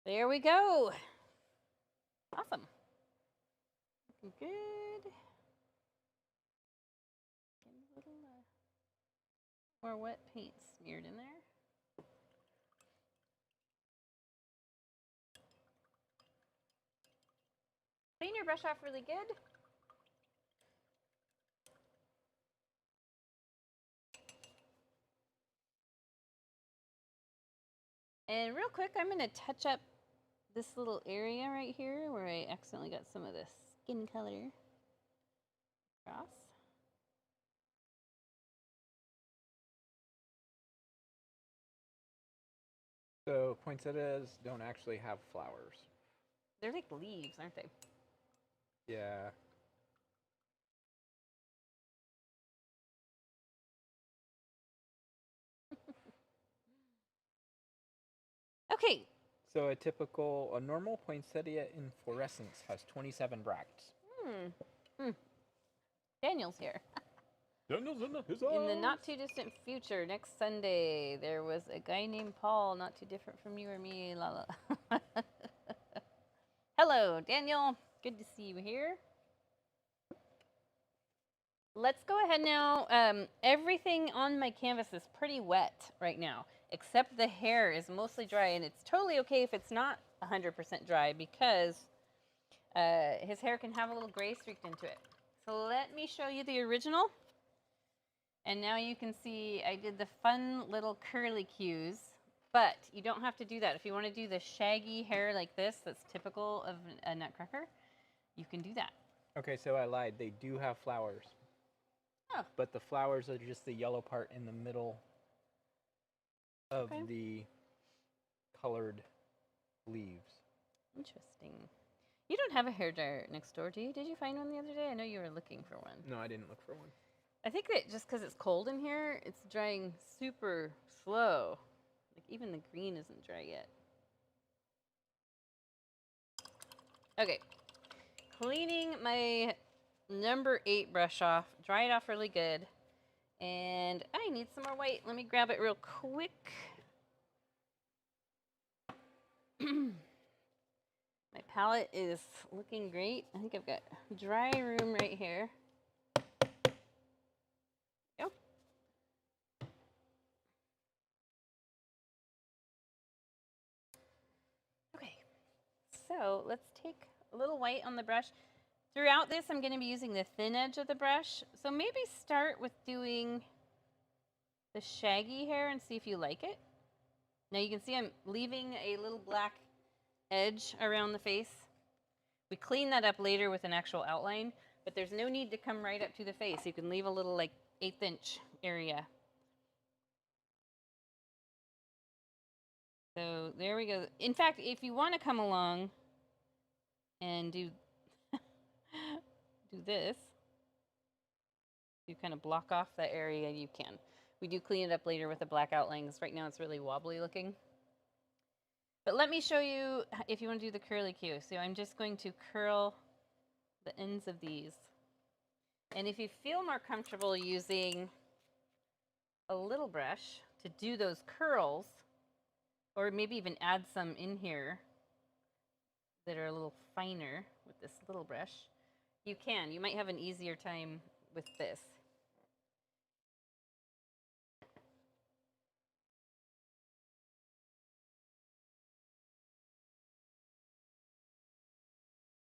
There we go. Awesome. Looking good. Get a little more wet paint smeared in there. Clean your brush off really good. And real quick, I'm going to touch up this little area right here where I accidentally got some of the skin color across. So poinsettias don't actually have flowers. They're like leaves, aren't they? Yeah. Okay. So a normal poinsettia inflorescence has 27 bracts. Daniel's here. Daniel's in the In the not too distant future, next Sunday, there was a guy named Paul, not too different from you or me. La la. Hello, Daniel. Good to see you here. Let's go ahead now. Everything on my canvas is pretty wet right now, except the hair is mostly dry, and it's totally okay if it's not 100% dry because his hair can have a little gray streaked into it. So let me show you the original. And now you can see I did the fun little curly cues, but you don't have to do that. If you want to do the shaggy hair like this, that's typical of a Nutcracker, you can do that. Okay, so I lied. They do have flowers. Oh. But the flowers are just the yellow part in the middle of the colored leaves. Interesting. You don't have a hairdryer next door, do you? Did you find one the other day? I know you were looking for one. No, I didn't look for one. I think that just because it's cold in here, it's drying super slow. Like even the green isn't dry yet. Okay. Cleaning my number 8 brush off. Dry it off really good. And I need some more white. Let me grab it real quick. My palette is looking great. I think I've got dry room right here. Yep. So let's take a little white on the brush. Throughout this, I'm going to be using the thin edge of the brush. So maybe start with doing the shaggy hair and see if you like it. Now you can see I'm leaving a little black edge around the face. We clean that up later with an actual outline, but there's no need to come right up to the face. You can leave a little like 1/8 inch area. So there we go. In fact, if you want to come along and do this, you kind of block off that area, you can. We do clean it up later with a black outline because right now it's really wobbly looking. But let me show you if you want to do the curly Q. So I'm just going to curl the ends of these. And if you feel more comfortable using a little brush to do those curls, or maybe even add some in here that are a little finer with this little brush, you can. You might have an easier time with this.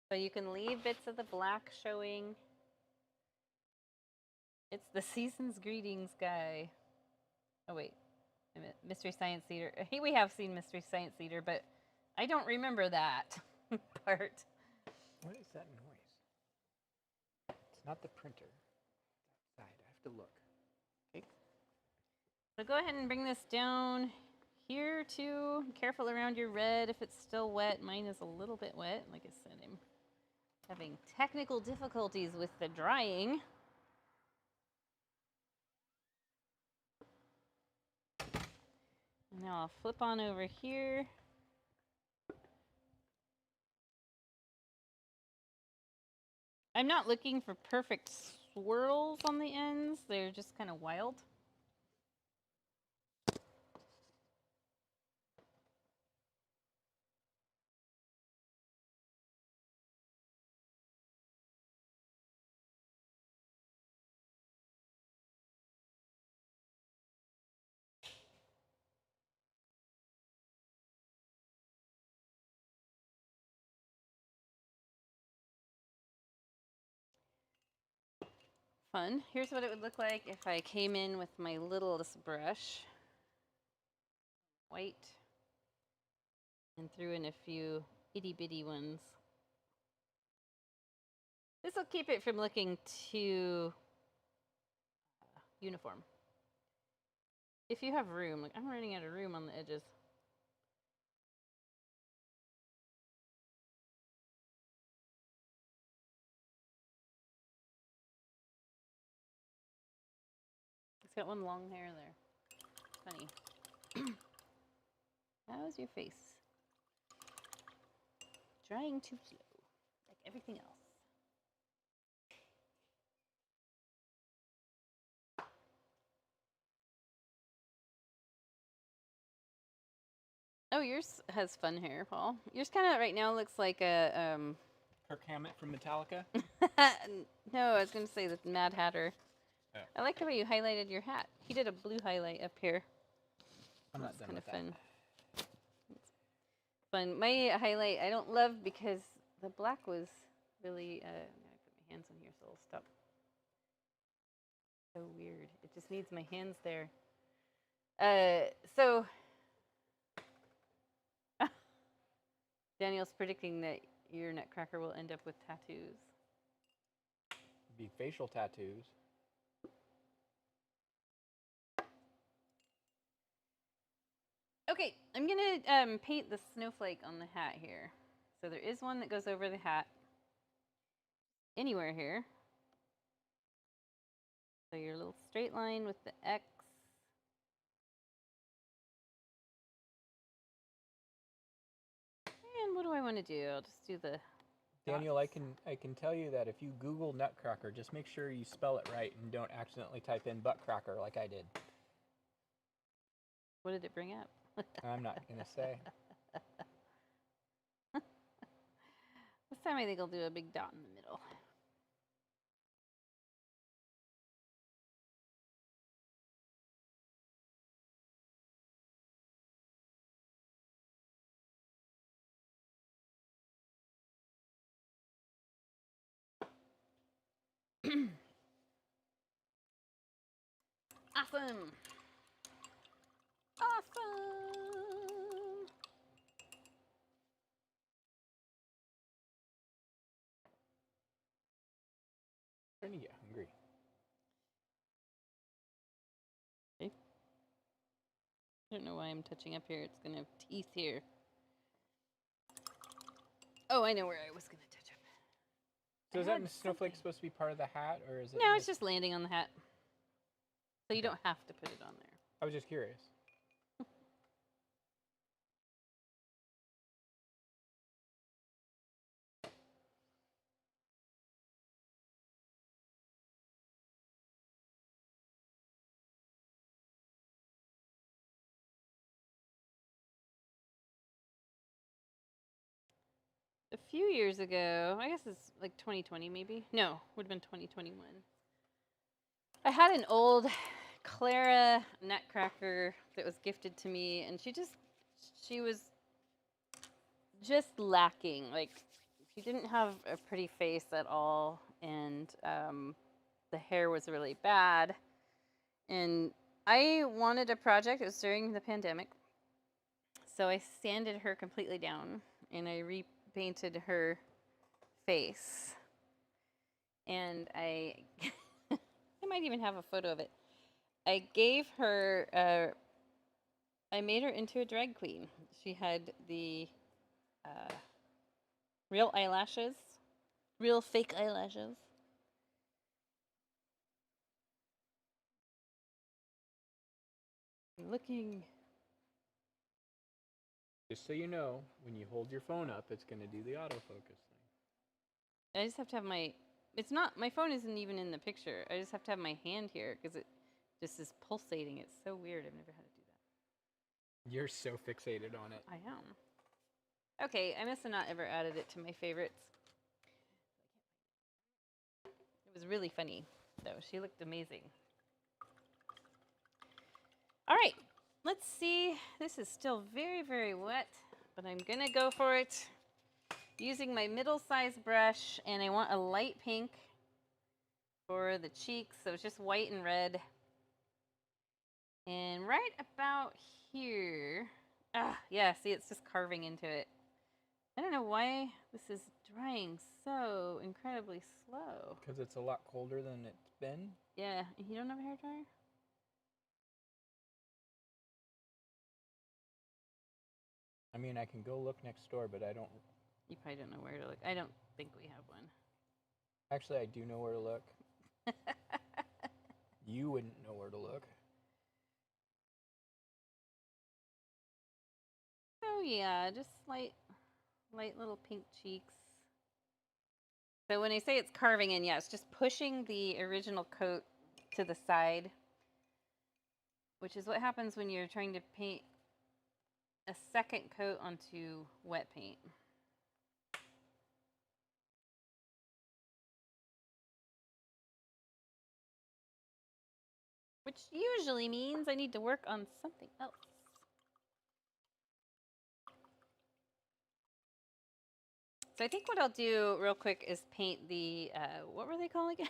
So you can leave bits of the black showing. It's the season's greetings guy. Oh wait, Mystery Science Theater. We have seen Mystery Science Theater, but I don't remember that part. What is that noise? It's not the printer. It's outside. I have to look. Okay. So go ahead and bring this down here too. Careful around your red if it's still wet. Mine is a little bit wet. Like I said, I'm having technical difficulties with the drying. Now I'll flip on over here. I'm not looking for perfect swirls on the ends. They're just kind of wild. Fun. Here's what it would look like if I came in with my littlest brush, white, and threw in a few itty bitty ones. This will keep it from looking too uniform. If you have room, like I'm running out of room on the edges. It's got one long hair there. Funny. How's your face? Drying too slow, like everything else. Oh, yours has fun hair, Paul. Yours kind of right now looks like a Kirk Hammett from Metallica. No, I was going to say the Mad Hatter. Oh. I like the way you highlighted your hat. He did a blue highlight up here. I'm not done kind with of that. fun. Fun. My highlight I don't love because the black was really. I'm gonna put my hands on here so it'll stop. So weird. It just needs my hands there. So Daniel's predicting that your Nutcracker will end up with tattoos. Be facial tattoos. Okay, I'm gonna paint the snowflake on the hat here. So there is one that goes over the hat. Anywhere here. So your little straight line with the X. And what do I want to do? I'll just do the Daniel, dots. I can tell you that if you Google Nutcracker, just make sure you spell it right and don't accidentally type in butt cracker like I did. What did it bring up? I'm not gonna say. This time I think I'll do a big dot in the middle. Awesome. Awesome. Starting to get hungry. Okay. I don't know why I'm touching up here. It's gonna have teeth here. Oh, I know where I was gonna touch up. So I is that had snowflake something. supposed to be part of the hat, or is it? No, it's just landing on the hat. So you Okay. don't have to put it on there. I was just curious. A few years ago, I guess it's like 2020 maybe. No, would have been 2021. I had an old Clara Nutcracker that was gifted to me, and she was just lacking. Like, she didn't have a pretty face at all, and the hair was really bad. And I wanted a project. It was during the pandemic, so I sanded her completely down, and I repainted her face. And I might even have a photo of it. I gave her, I made her into a drag queen. She had the real eyelashes, real fake eyelashes. Looking. Just so you know, when you hold your phone up, it's going to do the autofocus thing. I just have to have my. It's not. My phone isn't even in the picture. I just have to have my hand here because it just is pulsating. It's so weird. I've never had to do that. You're so fixated on it. I am. Okay, I must have not ever added it to my favorites. It was really funny, though. She looked amazing. All right, let's see. This is still very, very wet, but I'm gonna go for it. Using my middle-sized brush, and I want a light pink for the cheeks, so it's just white and red. And right about here, yeah, see, it's just carving into it. I don't know why this is drying so incredibly slow. Because it's a lot colder than it's been. Yeah, you don't have a hairdryer? I mean, I can go look next door, but I don't. You probably don't know where to look. I don't think we have one. Actually, I do know where to look. You wouldn't know where to look. Oh yeah, just light little pink cheeks. So when I say it's carving in, yeah, it's just pushing the original coat to the side, which is what happens when you're trying to paint a second coat onto wet paint. Which usually means I need to work on something else. So I think what I'll do real quick is paint the, what were they called again?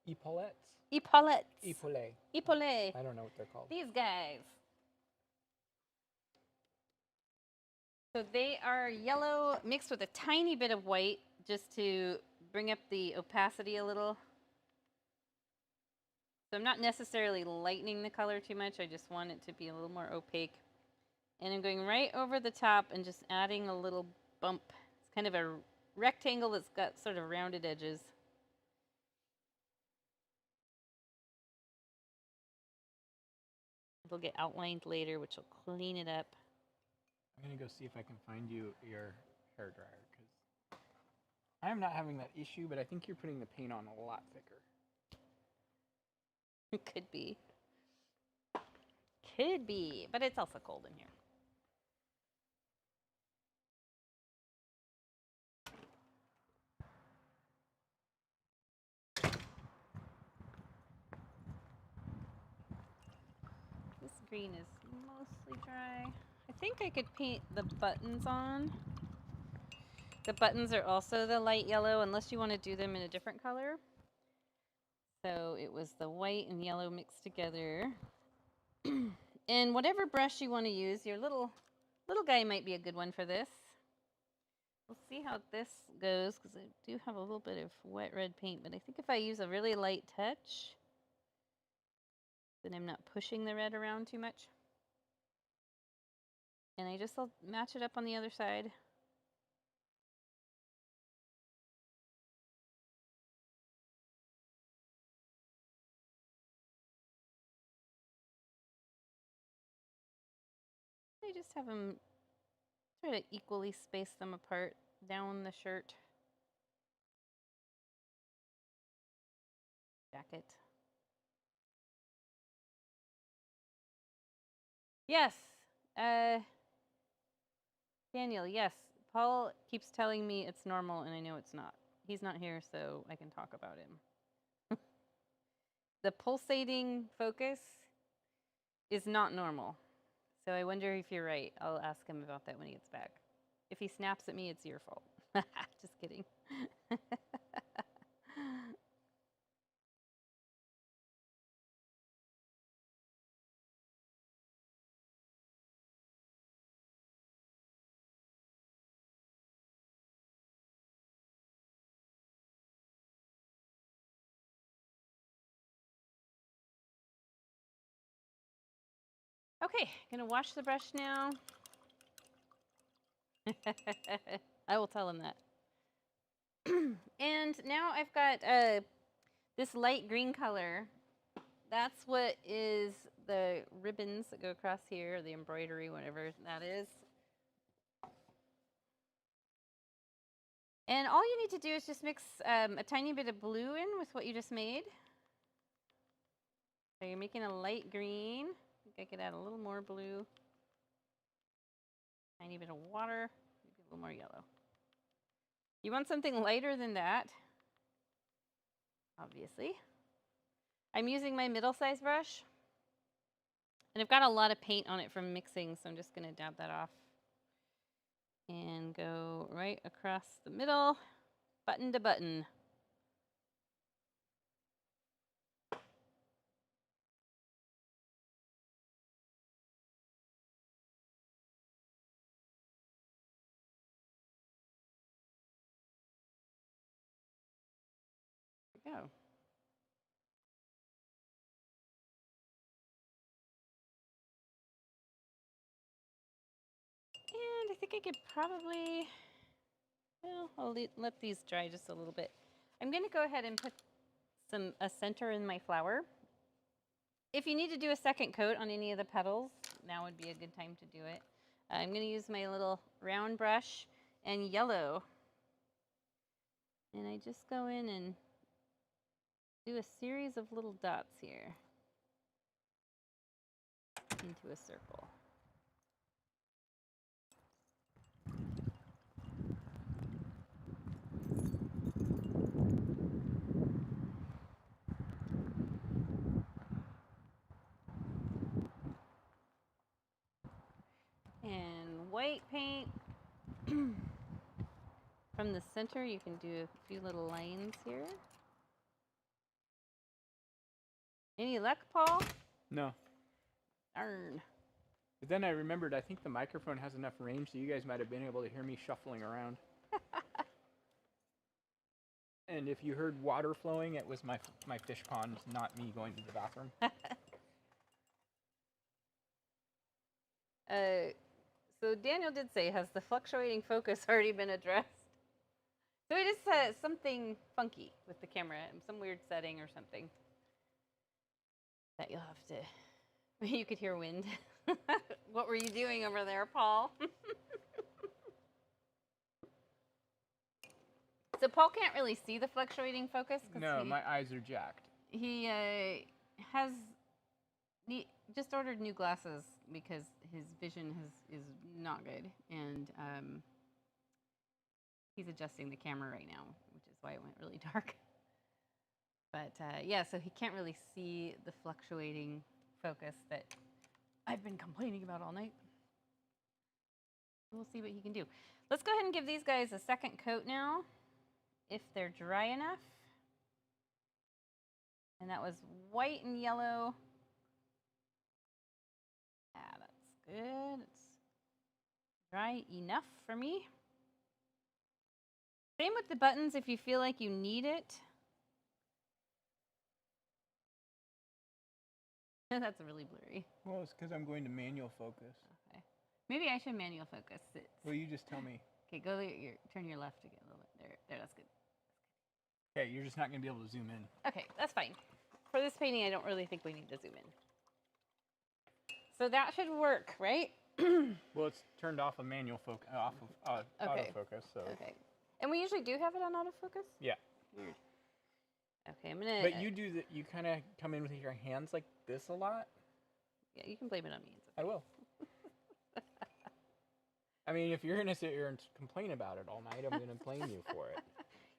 Epaulettes? Epaulettes. Epaulet. Epaulet. I don't know what they're called. These guys. So they are yellow mixed with a tiny bit of white just to bring up the opacity a little. So I'm not necessarily lightening the color too much. I just want it to be a little more opaque. And I'm going right over the top and just adding a little bump. It's kind of a rectangle that's got sort of rounded edges. It'll get outlined later, which will clean it up. I'm going to go see if I can find you your hairdryer, because I'm not having that issue, but I think you're putting the paint on a lot thicker. Could be. Could be, but it's also cold in here. This green is mostly dry. I think I could paint the buttons on. The buttons are also the light yellow, unless you want to do them in a different color. So it was the white and yellow mixed together. And whatever brush you want to use, your little guy might be a good one for this. We'll see how this goes because I do have a little bit of wet red paint, but I think if I use a really light touch, then I'm not pushing the red around too much. And I'll match it up on the other side. I just have them try to equally space them apart down the shirt. Jacket. Yes. Daniel, yes. Paul keeps telling me it's normal, and I know it's not. He's not here, so I can talk about him. The pulsating focus is not normal. So I wonder if you're right. I'll ask him about that when he gets back. If he snaps at me, it's your fault. Just kidding. Okay, gonna wash the brush now. I will tell him that. And now I've got this light green color. That's what is the ribbons that go across here, the embroidery, whatever that is. And all you need to do is just mix a tiny bit of blue in with what you just made. So you're making a light green. I think I could add a little more blue. Tiny bit of water, maybe a little more yellow. You want something lighter than that, obviously. I'm using my middle-sized brush. And I've got a lot of paint on it from mixing, so I'm just going to dab that off. And go right across the middle, button to button. There we go. And I think I could probably, well, I'll let these dry just a little bit. I'm going to go ahead and put a center in my flower. If you need to do a second coat on any of the petals, now would be a good time to do it. I'm going to use my little round brush and yellow. And I just go in and do a series of little dots here into a circle. And white paint. From the center, you can do a few little lines here. Any luck, Paul? No. Darn. But then I remembered, I think the microphone has enough range so you guys might have been able to hear me shuffling around. And if you heard water flowing, it was my fish pond, not me going to the bathroom. So Daniel did say, has the fluctuating focus already been addressed? So it is something funky with the camera, some weird setting or something that you'll have to, you could hear wind. What were you doing over there, Paul? So Paul can't really see the fluctuating focus. No, my eyes are jacked. He just ordered new glasses because his vision is not good, and he's adjusting the camera right now, which is why it went really dark. But yeah, so he can't really see the fluctuating focus that I've been complaining about all night. We'll see what he can do. Let's go ahead and give these guys a second coat now, if they're dry enough. And that was white and yellow. Yeah, that's good. It's dry enough for me. Same with the buttons if you feel like you need it. That's really blurry. Well, it's because I'm going to manual focus. Okay. Maybe I should manual focus it. Well, you just tell me. Okay, turn your left again a little bit. There, that's good. Okay, you're just not going to be able to zoom in. Okay, that's fine. For this painting, I don't really think we need to zoom in. So that should work, right? Well, it's turned off of manual focus, off of Okay. autofocus, so. Okay. And we usually do have it on autofocus? Yeah. Weird. Okay, I'm gonna. But you kind of come in with your hands like this a lot. Yeah, you can blame it on me. It's okay. I will. I mean, if you're gonna sit here and complain about it all night, I'm gonna blame you for it.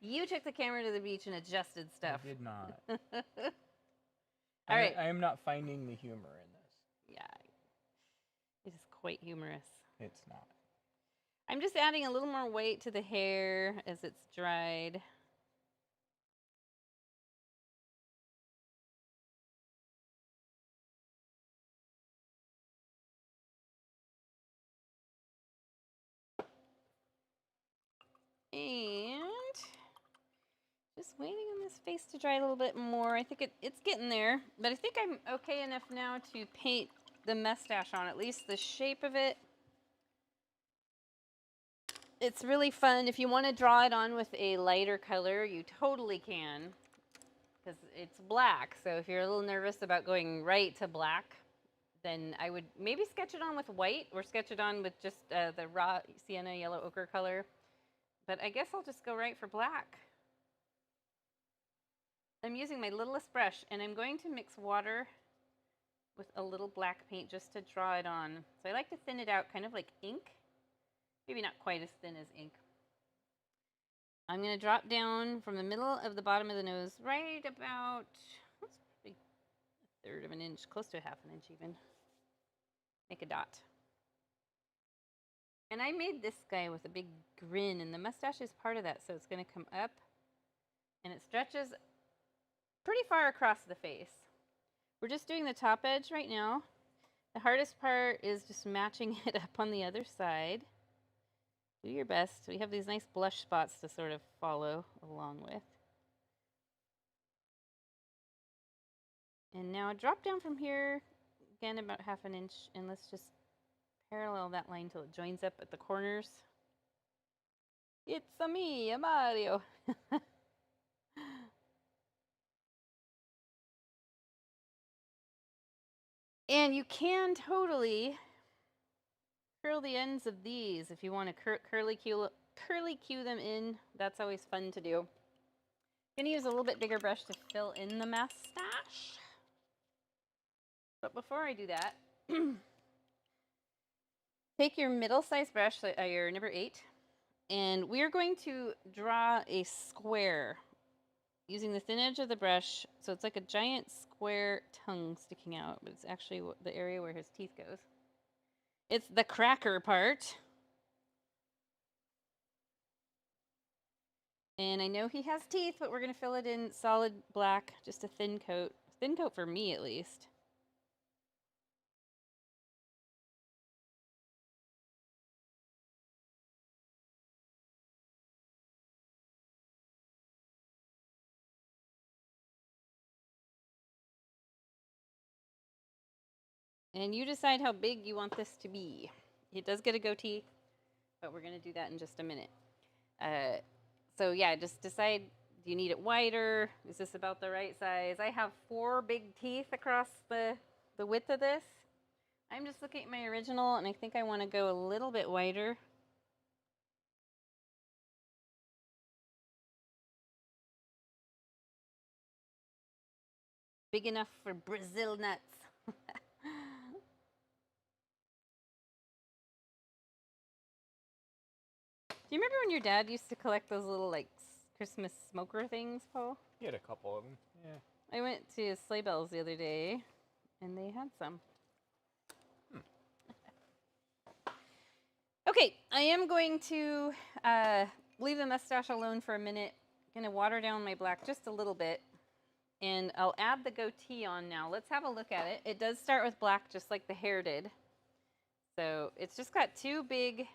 You took the camera to the beach and adjusted stuff. I did not. All right. I am not finding the humor in this. Yeah, it is quite humorous. It's not. I'm just adding a little more weight to the hair as it's dried. And just waiting on this face to dry a little bit more. I think it's getting there, but I think I'm okay enough now to paint the mustache on, at least the shape of it. It's really fun. If you want to draw it on with a lighter color, you totally can, because it's black. So if you're a little nervous about going right to black, then I would maybe sketch it on with white or sketch it on with just the Raw Sienna Yellow Ochre color. But I guess I'll just go right for black. I'm using my littlest brush, and I'm going to mix water with a little black paint just to draw it on. So I like to thin it out, kind of like ink. Maybe not quite as thin as ink. I'm going to drop down from the middle of the bottom of the nose, right about, that's probably a third of an inch, close to a half an inch even. Make a dot. And I made this guy with a big grin, and the mustache is part of that, so it's going to come up, and it stretches pretty far across the face. We're just doing the top edge right now. The hardest part is just matching it up on the other side. Do your best. We have these nice blush spots to sort of follow along with. And now drop down from here, again about half an inch, and let's just parallel that line till it joins up at the corners. It's a me, a Mario. And you can totally curl the ends of these if you want to curly cue them in. That's always fun to do. I'm going to use a little bit bigger brush to fill in the mustache. But before I do that, take your middle-sized brush, your number 8, and we're going to draw a square using the thin edge of the brush. So it's like a giant square tongue sticking out, but it's actually the area where his teeth goes. It's the cracker part. And I know he has teeth, but we're going to fill it in solid black, just a thin coat. Thin coat for me, at least. And you decide how big you want this to be. It does get a goatee, but we're going to do that in just a minute. So yeah, just decide, do you need it wider? Is this about the right size? I have 4 big teeth across the width of this. I'm just looking at my original, and I think I want to go a little bit wider. Big enough for Brazil nuts. Do you remember when your dad used to collect those little, like, Christmas smoker things, Paul? He had a couple of them, yeah. I went to Sleigh Bells the other day, and they had some. Okay, I am going to leave the mustache alone for a minute. I'm going to water down my black just a little bit. And I'll add the goatee on now. Let's have a look at it. It does start with black, just like the hair did. So it's just got two big,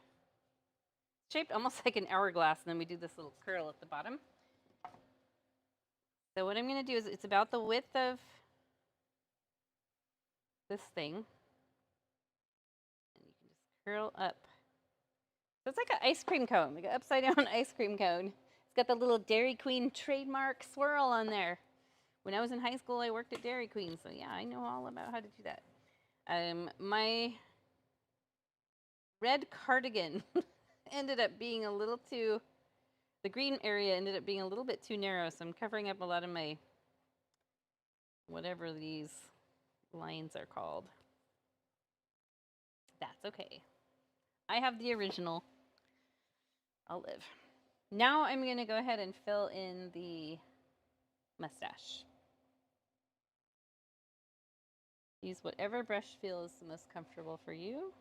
shaped almost like an hourglass, and then we do this little curl at the bottom. So what I'm going to do is, it's about the width of this thing. And you can just curl up. So it's like an ice cream cone, like an upside down ice cream cone. It's got the little Dairy Queen trademark swirl on there. When I was in high school, I worked at Dairy Queen, so yeah, I know all about how to do that. My red cardigan ended up being a little too, the green area ended up being a little bit too narrow, so I'm covering up a lot of my, whatever these lines are called. That's okay. I have the original. I'll live. Now I'm going to go ahead and fill in the mustache. Use whatever brush feels the most comfortable for you.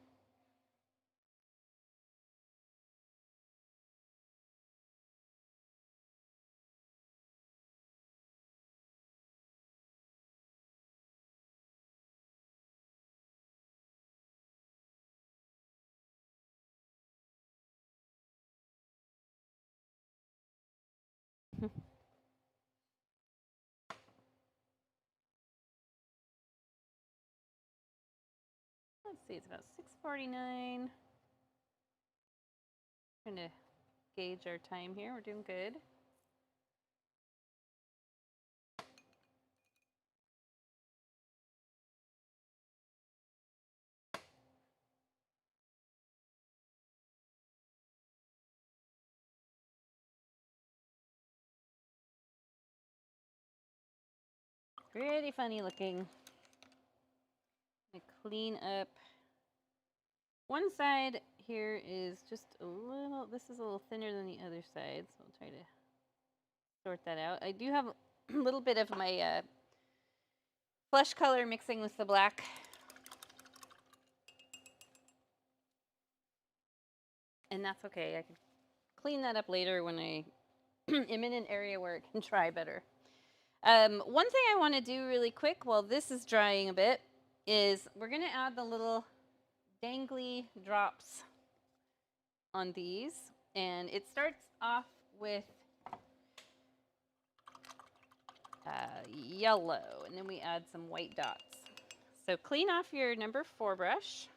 Let's see, it's about 6:49. Trying to gauge our time here. We're doing good. Pretty funny looking. I'm gonna clean up. One side here is just a little, this is a little thinner than the other side, so I'll try to sort that out. I do have a little bit of my flesh color mixing with the black. And that's okay. I can clean that up later when I am in an area where it can dry better. One thing I want to do really quick while this is drying a bit is we're going to add the little dangly drops on these. And it starts off with yellow, and then we add some white dots. So clean off your number 4 brush.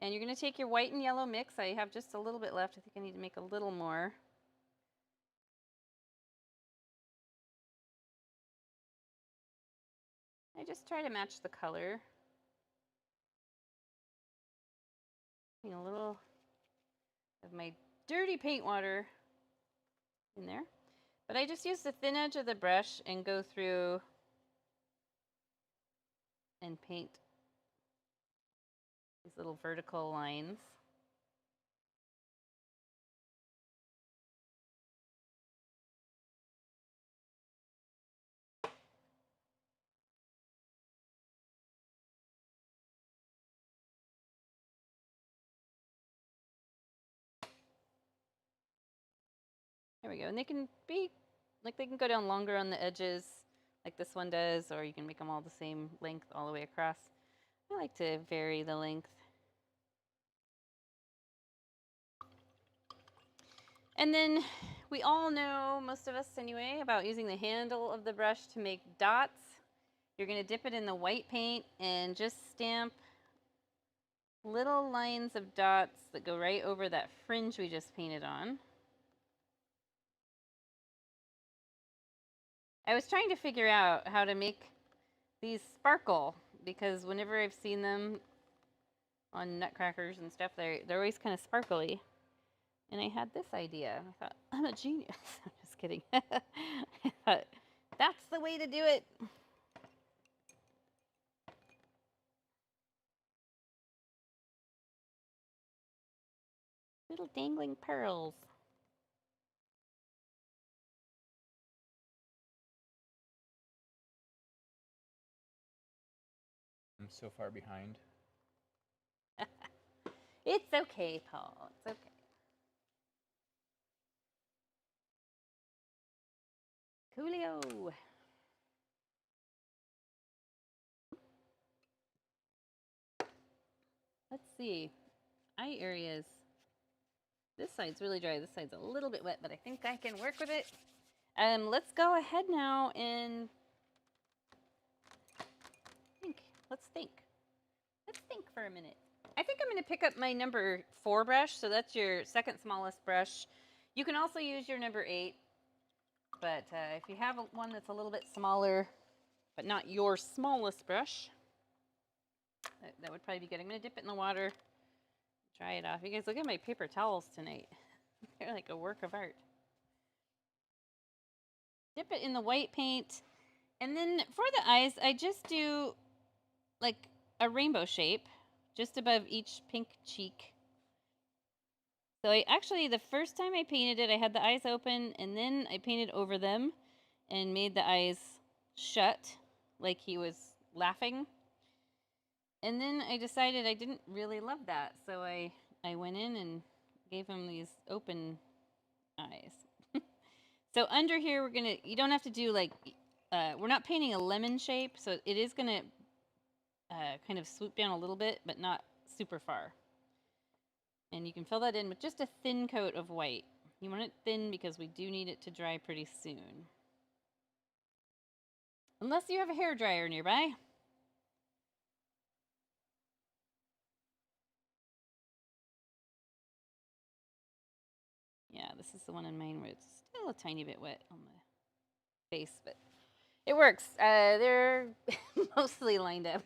And you're going to take your white and yellow mix. I have just a little bit left. I think I need to make a little more. I just try to match the color. A little of my dirty paint water in there. But I just use the thin edge of the brush and go through and paint these little vertical lines. There we go. And they can be, like, they can go down longer on the edges like this one does, or you can make them all the same length all the way across. I like to vary the length. And then we all know, most of us anyway, about using the handle of the brush to make dots. You're going to dip it in the white paint and just stamp little lines of dots that go right over that fringe we just painted on. I was trying to figure out how to make these sparkle, because whenever I've seen them on Nutcrackers and stuff, they're always kind of sparkly. And I had this idea. I thought, I'm a genius. I'm just kidding. I thought, that's the way to do it. Little dangling pearls. I'm so far behind. It's okay, Paul. It's okay. Coolio. Let's see. Eye areas. This side's really dry. This side's a little bit wet, but I think I can work with it. Let's go ahead now and think. Let's think. Let's think for a minute. I think I'm going to pick up my number 4 brush. So that's your second smallest brush. You can also use your number 8. But if you have one that's a little bit smaller, but not your smallest brush, that would probably be good. I'm going to dip it in the water, dry it off. You guys, look at my paper towels tonight. They're like a work of art. Dip it in the white paint. And then for the eyes, I just do like a rainbow shape just above each pink cheek. So I actually, the first time I painted it, I had the eyes open, and then I painted over them and made the eyes shut like he was laughing. And then I decided I didn't really love that, so I went in and gave him these open eyes. So under here, we're gonna, you don't have to do like, we're not painting a lemon shape, so it is gonna kind of swoop down a little bit, but not super far. And you can fill that in with just a thin coat of white. You want it thin because we do need it to dry pretty soon. Unless you have a hairdryer nearby. Yeah, this is the one in mine where it's still a tiny bit wet on the face, but it works. They're mostly lined up.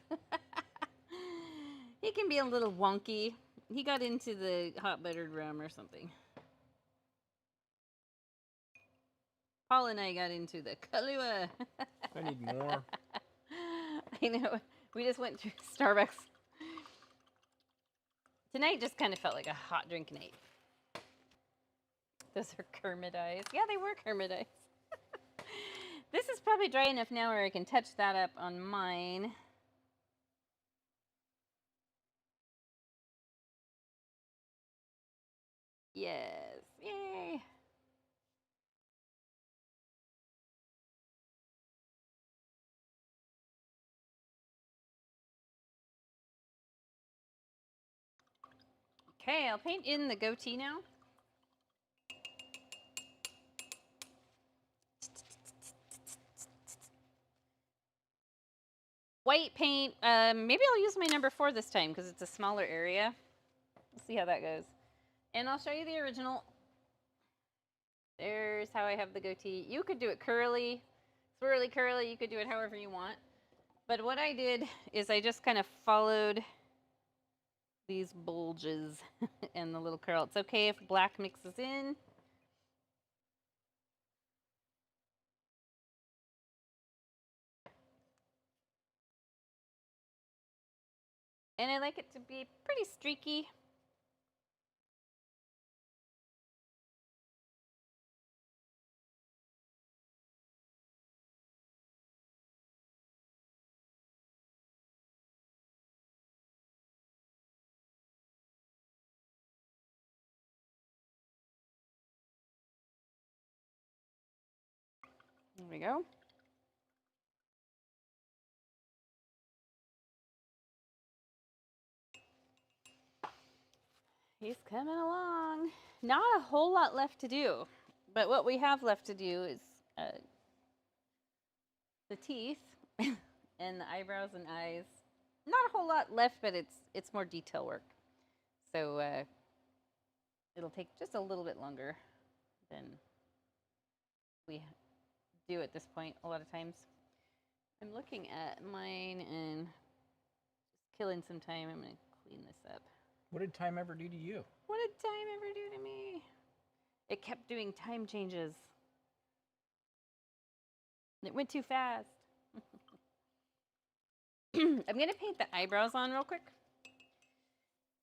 He can be a little wonky. He got into the hot buttered rum or something. Paul and I got into the Kahlua. I need more. I know. We just went to Starbucks. Tonight just kind of felt like a hot drink night. Those are Kermit eyes. Yeah, they were Kermit eyes. This is probably dry enough now where I can touch that up on mine. Yes. Yay. Okay, I'll paint in the goatee now. White paint. Maybe I'll use my number 4 this time because it's a smaller area. We'll see how that goes. And I'll show you the original. There's how I have the goatee. You could do it curly, swirly curly. You could do it however you want. But what I did is I just kind of followed these bulges and the little curl. It's okay if black mixes in. And I like it to be pretty streaky. There we go. He's coming along. Not a whole lot left to do, but what we have left to do is the teeth and the eyebrows and eyes. Not a whole lot left, but it's more detail work. So it'll take just a little bit longer than we do at this point a lot of times. I'm looking at mine and just killing some time. I'm going to clean this up. What did time ever do to you? What did time ever do to me? It kept doing time changes. It went too fast. I'm going to paint the eyebrows on real quick.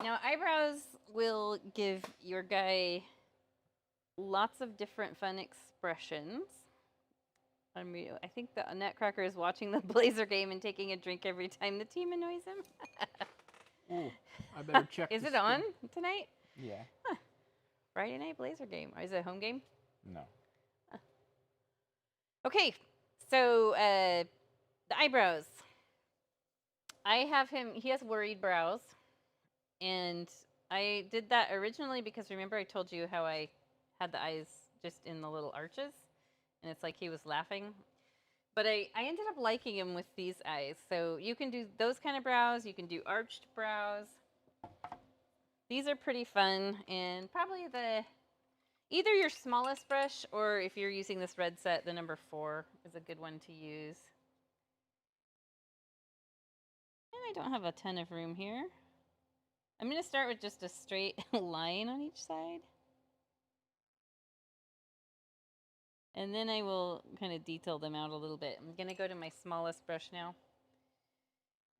Now, eyebrows will give your guy lots of different fun expressions. I think the Nutcracker is watching the Blazer game and taking a drink every time the team annoys him. Ooh, I better check. Is it on tonight? Yeah. Huh. Friday night Blazer game. Or is it a home game? No. Huh. Okay, so the eyebrows. I have him, he has worried brows, And I did that originally because remember I told you how I had the eyes just in the little arches? And it's like he was laughing. But I ended up liking him with these eyes. So you can do those kind of brows. You can do arched brows. These are pretty fun. And probably either your smallest brush or if you're using this red set, the number 4 is a good one to use. And I don't have a ton of room here. I'm going to start with just a straight line on each side. And then I will kind of detail them out a little bit. I'm going to go to my smallest brush now.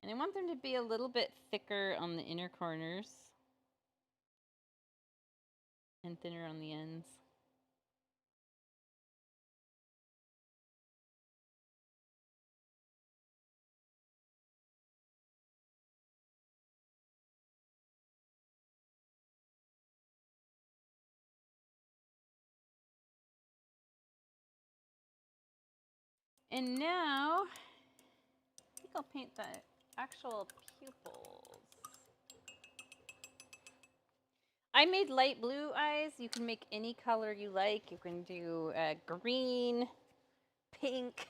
And I want them to be a little bit thicker on the inner corners and thinner on the ends. And now, I think I'll paint the actual pupils. I made light blue eyes. You can make any color you like. You can do green, pink,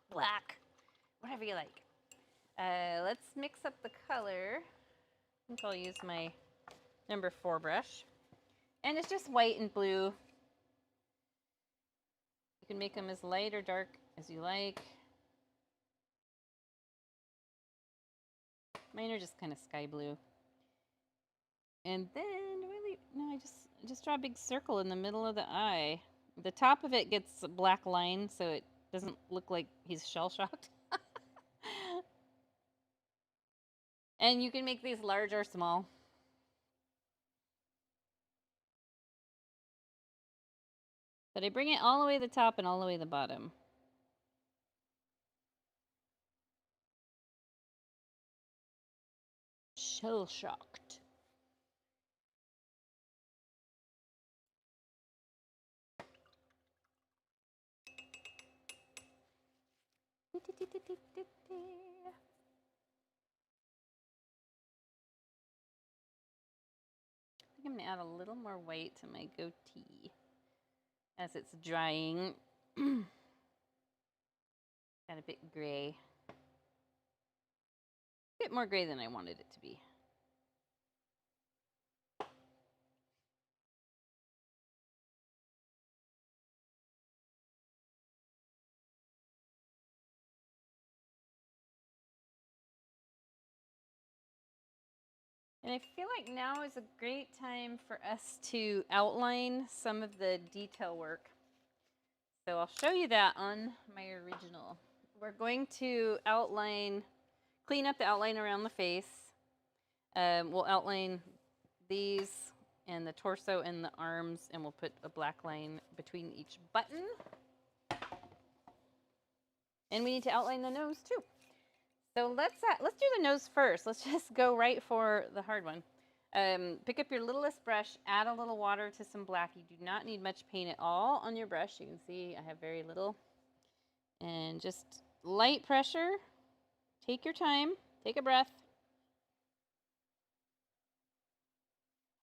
black, whatever you like. Let's mix up the color. I think I'll use my number 4 brush. And it's just white and blue. You can make them as light or dark as you like. Mine are just kind of sky blue. And then, I just draw a big circle in the middle of the eye. The top of it gets a black line so it doesn't look like he's shell-shocked. And you can make these large or small. But I bring it all the way to the top and all the way to the bottom. Shell-shocked. I think I'm going to add a little more white to my goatee as it's drying. Got a bit gray. A bit more gray than I wanted it to be. And I feel like now is a great time for us to outline some of the detail work. So I'll show you that on my original. We're going to clean up the outline around the face. We'll outline these and the torso and the arms, and we'll put a black line between each button. And we need to outline the nose too. So let's do the nose first. Let's just go right for the hard one. Pick up your littlest brush, add a little water to some black. You do not need much paint at all on your brush. You can see I have very little. And just light pressure. Take your time. Take a breath.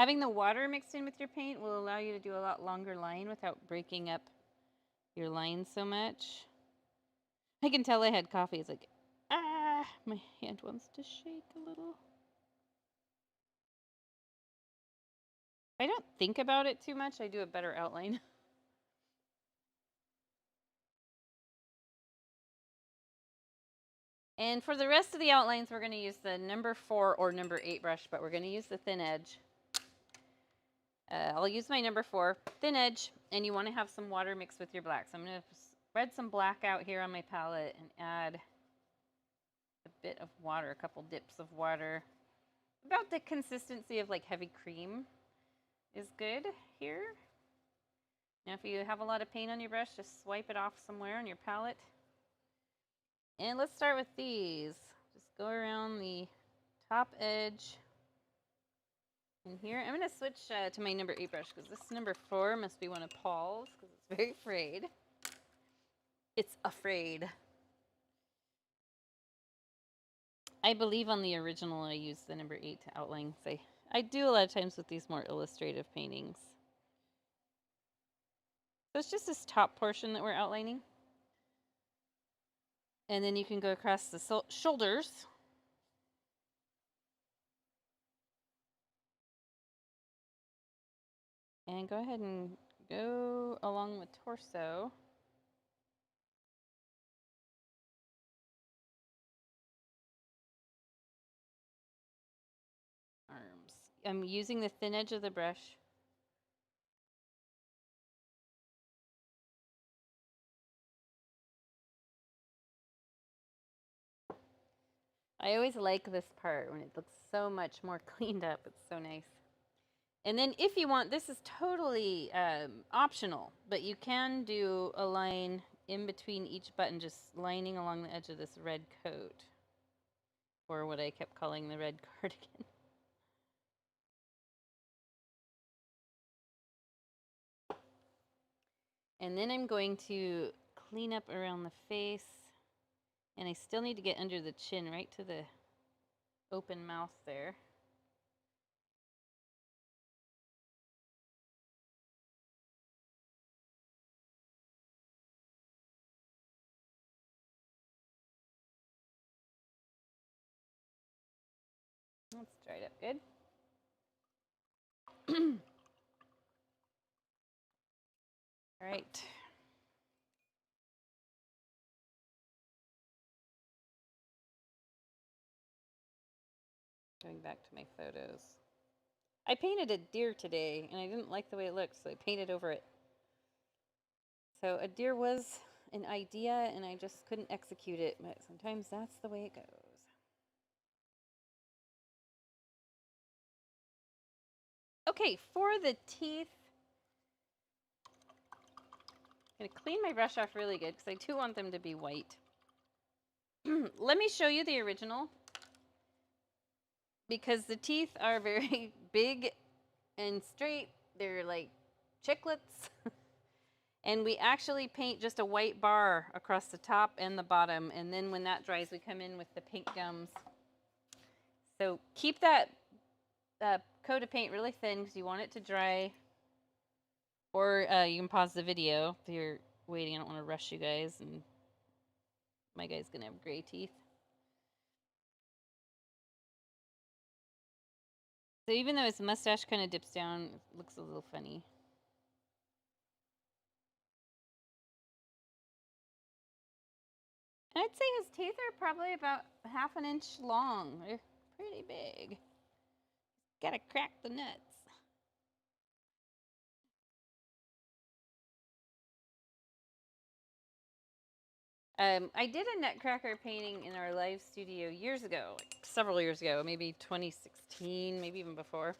Having the water mixed in with your paint will allow you to do a lot longer line without breaking up your line so much. I can tell I had coffee. It's like, my hand wants to shake a little. If I don't think about it too much, I do a better outline. And for the rest of the outlines, we're going to use the number 4 or number 8 brush, but we're going to use the thin edge. I'll use my number 4 thin edge, and you want to have some water mixed with your black. So I'm going to spread some black out here on my palette and add a bit of water, a couple dips of water. About the consistency of like heavy cream is good here. Now if you have a lot of paint on your brush, just swipe it off somewhere on your palette. And let's start with these. Just go around the top edge. And here, I'm going to switch to my number 8 brush because this number 4 must be one of Paul's because it's very afraid. It's afraid. I believe on the original I used the number 8 to outline. So I do a lot of times with these more illustrative paintings. So it's just this top portion that we're outlining. And then you can go across the shoulders. And go ahead and go along the torso. Arms. I'm using the thin edge of the brush. I always like this part when it looks so much more cleaned up. It's so nice. And then if you want, this is totally optional, but you can do a line in between each button, just lining along the edge of this red coat, or what I kept calling the red cardigan. And then I'm going to clean up around the face, and I still need to get under the chin, right to the open mouth there. That's dried up good. All right. Going back to my photos. I painted a deer today, and I didn't like the way it looked, so I painted over it. So a deer was an idea, and I just couldn't execute it, but sometimes that's the way it goes. Okay, for the teeth, I'm going to clean my brush off really good because I do want them to be white. Let me show you the original, because the teeth are very big and straight. They're like chiclets. And we actually paint just a white bar across the top and the bottom. And then when that dries, we come in with the pink gums. So keep that coat of paint really thin because you want it to dry. Or you can pause the video if you're waiting. I don't want to rush you guys. And my guy's going to have gray teeth. So even though his mustache kind of dips down, it looks a little funny. I'd say his teeth are probably about ½ an inch long. They're pretty big. Gotta crack the nuts. I did a Nutcracker painting in our live studio years ago, like several years ago, maybe 2016, maybe even before.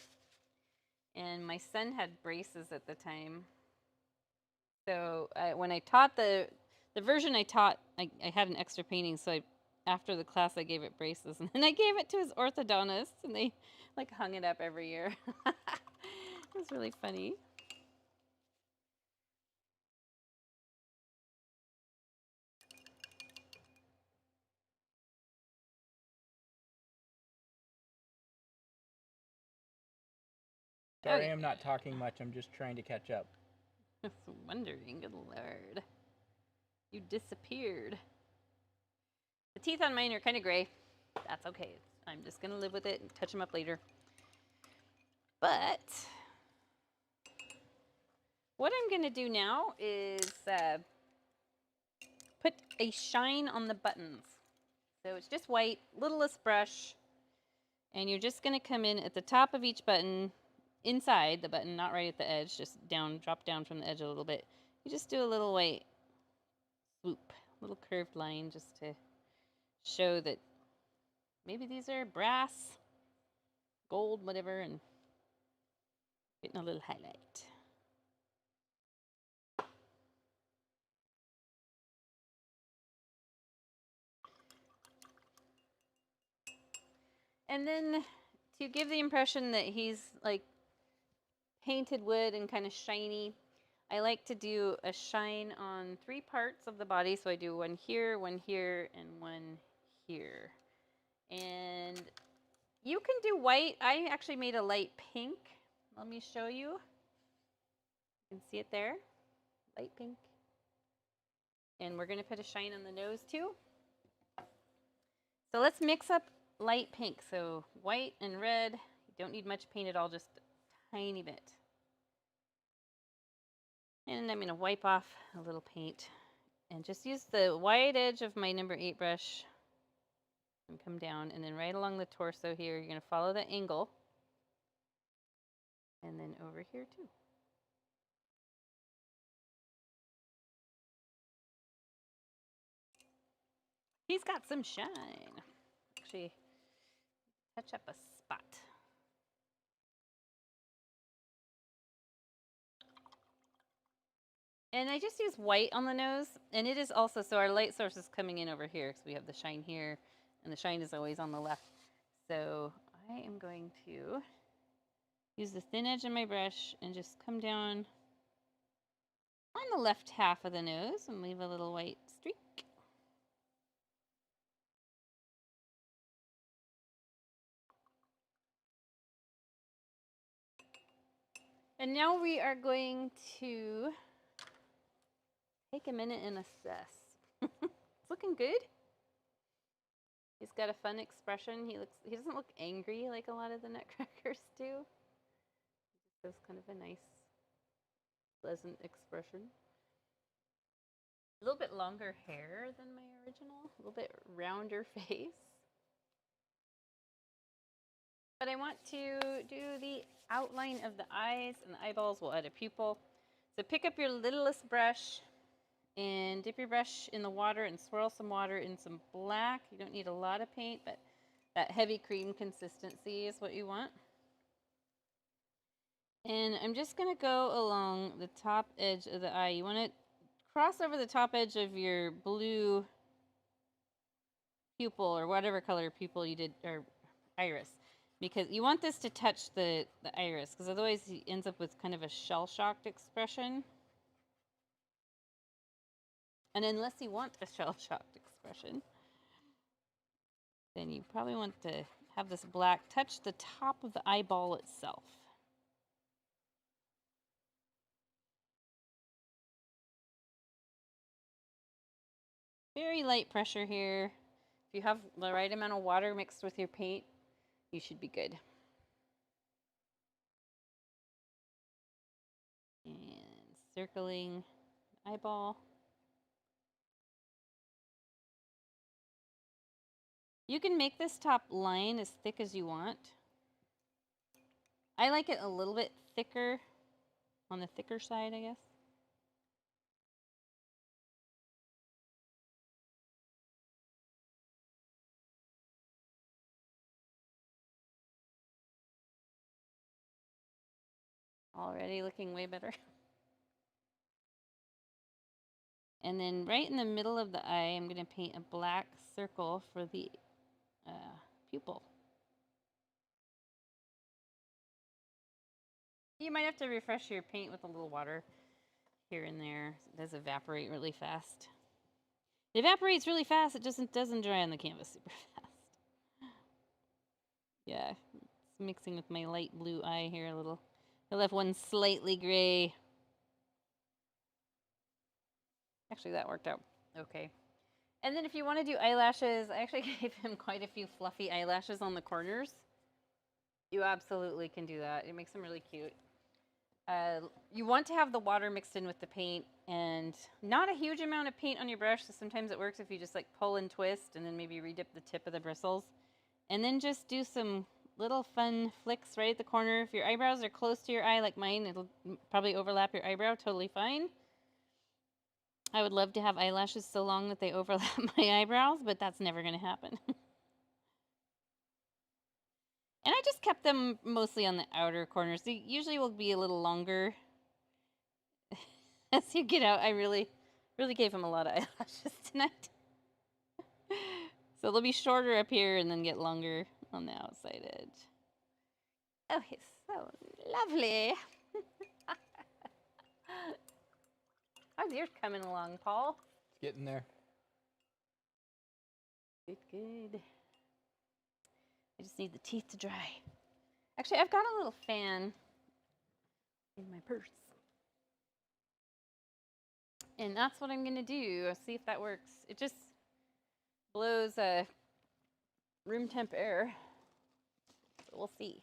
And my son had braces at the time. So when I taught the version I taught, I had an extra painting, so after the class I gave it braces, and then I gave it to his orthodontist, and they like hung it up every year. It was really funny. Sorry, I'm not talking much. I'm just trying to catch up. I was wondering, good lord. You disappeared. The teeth on mine are kind of gray. That's okay. I'm just going to live with it and touch them up later. But what I'm going to do now is put a shine on the buttons. So it's just white, littlest brush. And you're just going to come in at the top of each button, inside the button, not right at the edge, just down, drop down from the edge a little bit. You just do a little white swoop, little curved line just to show that maybe these are brass, gold, whatever, and getting a little highlight. And then to give the impression that he's like painted wood and kind of shiny, I like to do a shine on 3 parts of the body. So I do one here, and one here. And You can do white. I actually made a light pink. Let me show you. You can see it there. Light pink. And we're going to put a shine on the nose too. So let's mix up light pink. So white and red. You don't need much paint at all, just a tiny bit. And I'm going to wipe off a little paint and just use the wide edge of my number 8 brush and come down, and then right along the torso here, you're going to follow the angle, and then over here too. He's got some shine. Actually, touch up a spot. And I just use white on the nose, and it is also, so our light source is coming in over here, because we have the shine here, and the shine is always on the left. So I am going to use the thin edge of my brush and just come down on the left half of the nose and leave a little white streak. And now we are going to take a minute and assess. It's looking good. He's got a fun expression. He doesn't look angry like a lot of the Nutcrackers do. He just has kind of a nice, pleasant expression. A little bit longer hair than my original, a little bit rounder face. But I want to do the outline of the eyes and the eyeballs. We'll add a pupil. So pick up your littlest brush and dip your brush in the water and swirl some water in some black. You don't need a lot of paint, but that heavy cream consistency is what you want. And I'm just going to go along the top edge of the eye. You want to cross over the top edge of your blue pupil, or whatever color pupil you did, or iris, because you want this to touch the iris, because otherwise he ends up with kind of a shell-shocked expression. And unless you want a shell-shocked expression, then you probably want to have this black touch the top of the eyeball itself. Very light pressure here. If you have the right amount of water mixed with your paint, you should be good. And circling eyeball. You can make this top line as thick as you want. I like it a little bit thicker, on the thicker side, I guess. Already looking way better. And then right in the middle of the eye, I'm going to paint a black circle for the pupil. You might have to refresh your paint with a little water here and there. It does evaporate really fast. It evaporates really fast. It doesn't dry on the canvas super fast. Yeah, it's mixing with my light blue eye here a little. I left one slightly gray. Actually, that worked out okay. And then if you want to do eyelashes, I actually gave him quite a few fluffy eyelashes on the corners. You absolutely can do that. It makes them really cute. You want to have the water mixed in with the paint, and not a huge amount of paint on your brush, so sometimes it works if you just like pull and twist and then maybe redip the tip of the bristles. And then just do some little fun flicks right at the corner. If your eyebrows are close to your eye like mine, it'll probably overlap your eyebrow, totally fine. I would love to have eyelashes so long that they overlap my eyebrows, but that's never going to happen. And I just kept them mostly on the outer corners. They usually will be a little longer. As you get out, I really gave him a lot of eyelashes tonight. So they'll be shorter up here and then get longer on the outside edge. Oh, he's so lovely. How's yours coming along, Paul? It's getting there. Good, good. I just need the teeth to dry. Actually, I've got a little fan in my purse. And that's what I'm going to do. I'll see if that works. It just blows room temp air. So we'll see.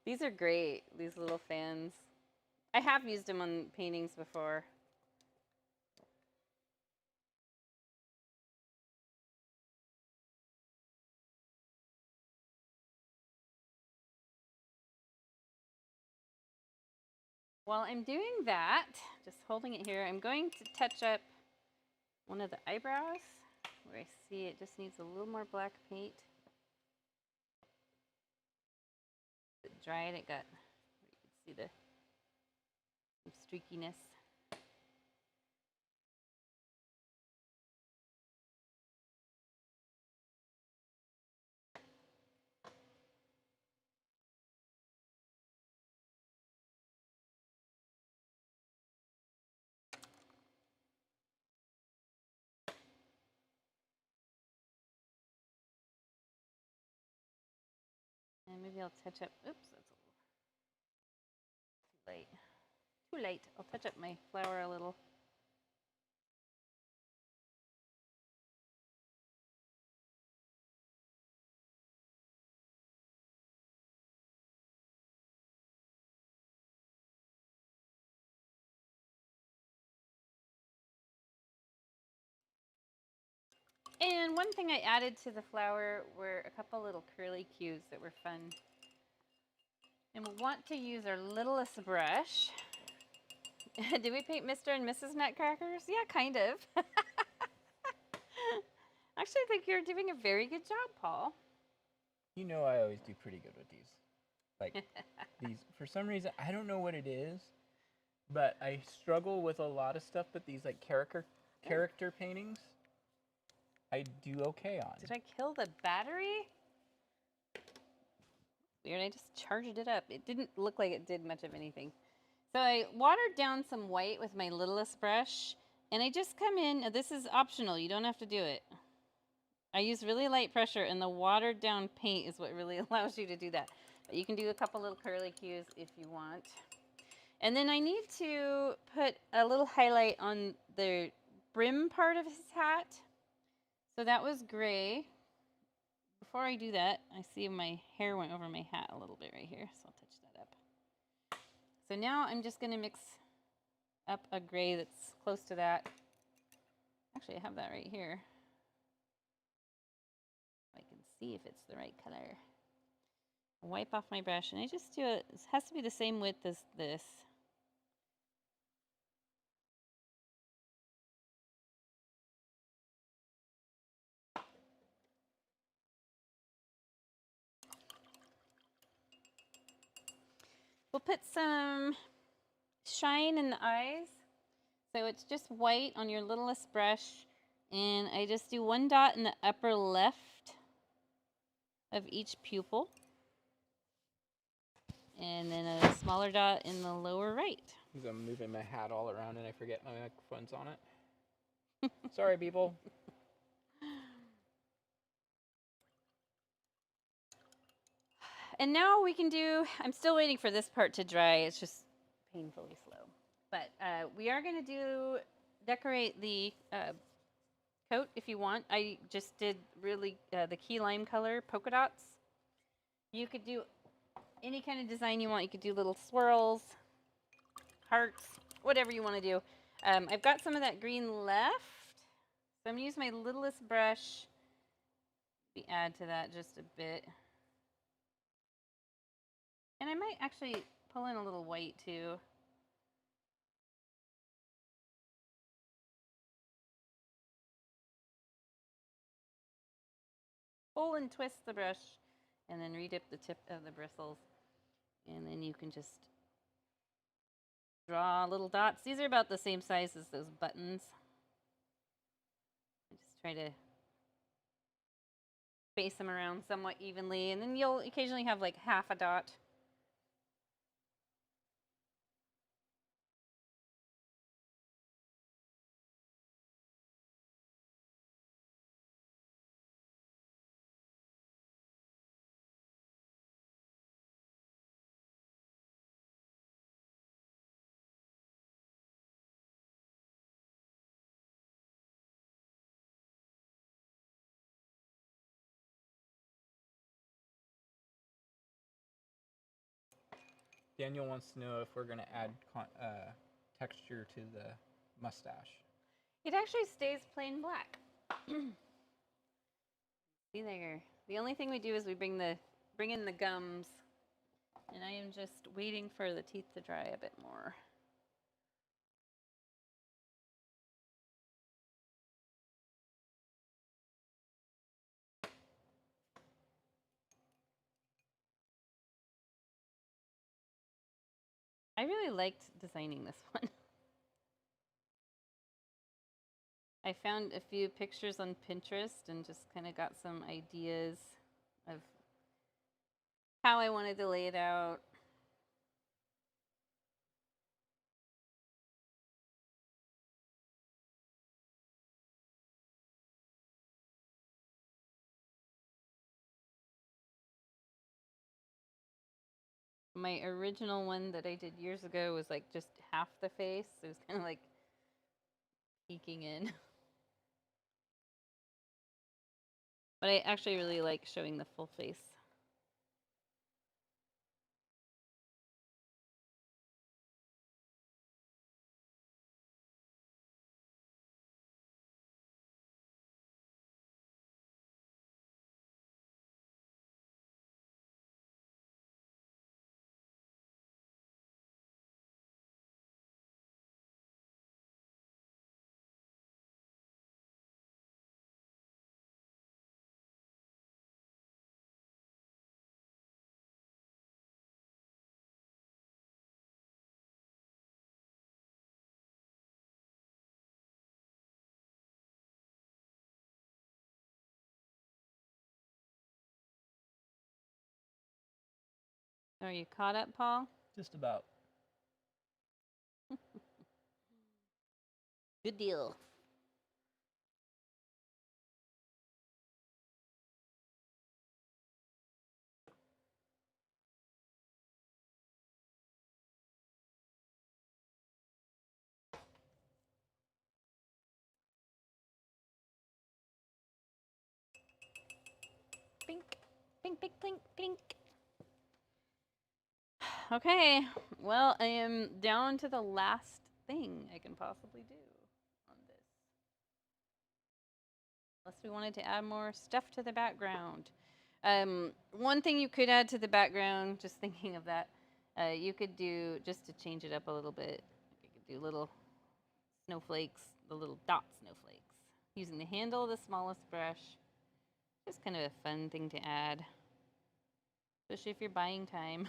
These are great, these little fans. I have used them on paintings before. While I'm doing that, just holding it here, I'm going to touch up one of the eyebrows where I see it just needs a little more black paint. It dried, it got, you can see the streakiness. And maybe I'll touch up, oops, that's a little too late. Too late. I'll touch up my flower a little. And one thing I added to the flower were a couple little curly cues that were fun. And we'll want to use our littlest brush. Did we paint Mr. and Mrs. Nutcrackers? Yeah, kind of. Actually, I think you're doing a very good job, Paul. You know I always do pretty good with these. Like, these, for some reason, I don't know what it is, but I struggle with a lot of stuff, but these, like, character paintings, I do okay on. Did I kill the battery? Weird, I just charged it up. It didn't look like it did much of anything. So I watered down some white with my littlest brush, and I just come in, this is optional, you don't have to do it. I use really light pressure, and the watered down paint is what really allows you to do that. But you can do a couple little curly cues if you want. And then I need to put a little highlight on the brim part of his hat. So that was gray. Before I do that, I see my hair went over my hat a little bit right here, so I'll touch that up. So now I'm just going to mix up a gray that's close to that. Actually, I have that right here. I can see if it's the right color. Wipe off my brush, and I just do it. It has to be the same width as this. We'll put some shine in the eyes. So it's just white on your littlest brush, and I just do one dot in the upper left of each pupil, and then a smaller dot in the lower right. I'm moving my hat all around and I forget my microphone's on it. Sorry, people. And now we can do, I'm still waiting for this part to dry. It's just painfully slow. But we are going to decorate the coat if you want. I just did really the key lime color polka dots. You could do any kind of design you want. You could do little swirls, hearts, whatever you want to do. I've got some of that green left, so I'm going to use my littlest brush. We add to that just a bit. And I might actually pull in a little white too. Pull and twist the brush, and then redip the tip of the bristles. And then you can just draw little dots. These are about the same size as those buttons. I just try to space them around somewhat evenly, and then you'll occasionally have like half a dot. Daniel wants to know if we're going to add texture to the mustache. It actually stays plain black. See there. The only thing we do is we bring in the gums, and I am just waiting for the teeth to dry a bit more. I really liked designing this one. I found a few pictures on Pinterest and just kind of got some ideas of how I wanted to lay it out. My original one that I did years ago was like just half the face. It was kind of like peeking in. But I actually really like showing the full face. Are you caught up, Paul? Just about. Good deal. Blink, blink, blink, blink, blink. Okay, well, I am down to the last thing I can possibly do on this. Unless we wanted to add more stuff to the background. One thing you could add to the background, just thinking of that, you could do, just to change it up a little bit, you could do little snowflakes, the little dot snowflakes, using the handle of the smallest brush. Just kind of a fun thing to add, especially if you're buying time.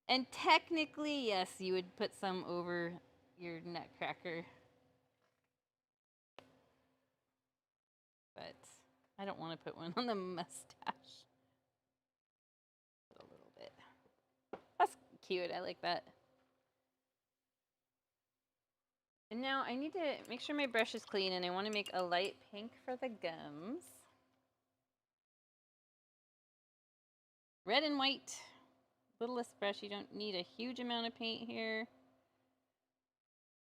And technically, yes, you would put some over your Nutcracker. But I don't want to put one on the mustache. Put a little bit. That's cute. I like that. And now I need to make sure my brush is clean, and I want to make a light pink for the gums. Red and white. Littlest brush. You don't need a huge amount of paint here.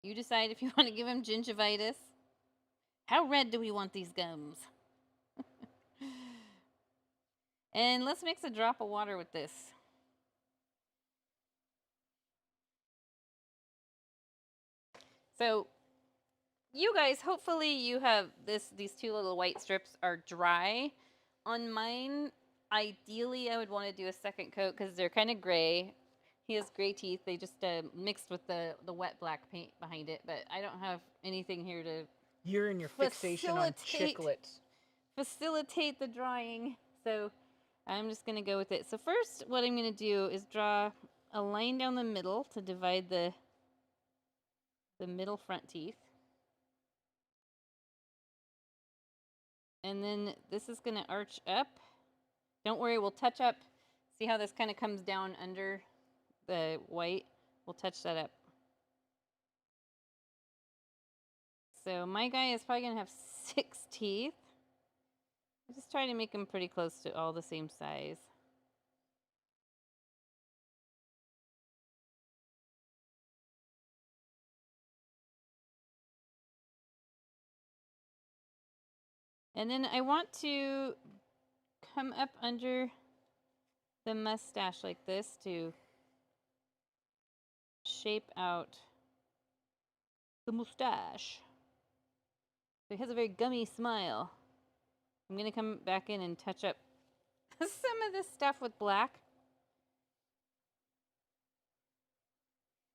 You decide if you want to give him gingivitis. How red do we want these gums? And let's mix a drop of water with this. So you guys, hopefully you have these two little white strips are dry. On mine, ideally I would want to do a second coat because they're kind of gray. He has gray teeth. They just mixed with the wet black paint behind it, but I don't have anything here to You're in your fixation on chiclets. Facilitate the drying. So I'm just going to go with it. So first what I'm going to do is draw a line down the middle to divide the middle front teeth. And then this is going to arch up. Don't worry, we'll touch up. See how this kind of comes down under the white? We'll touch that up. So my guy is probably going to have 6 teeth. I'm just trying to make them pretty close to all the same size. And then I want to come up under the mustache like this to shape out the mustache. So he has a very gummy smile. I'm going to come back in and touch up some of this stuff with black.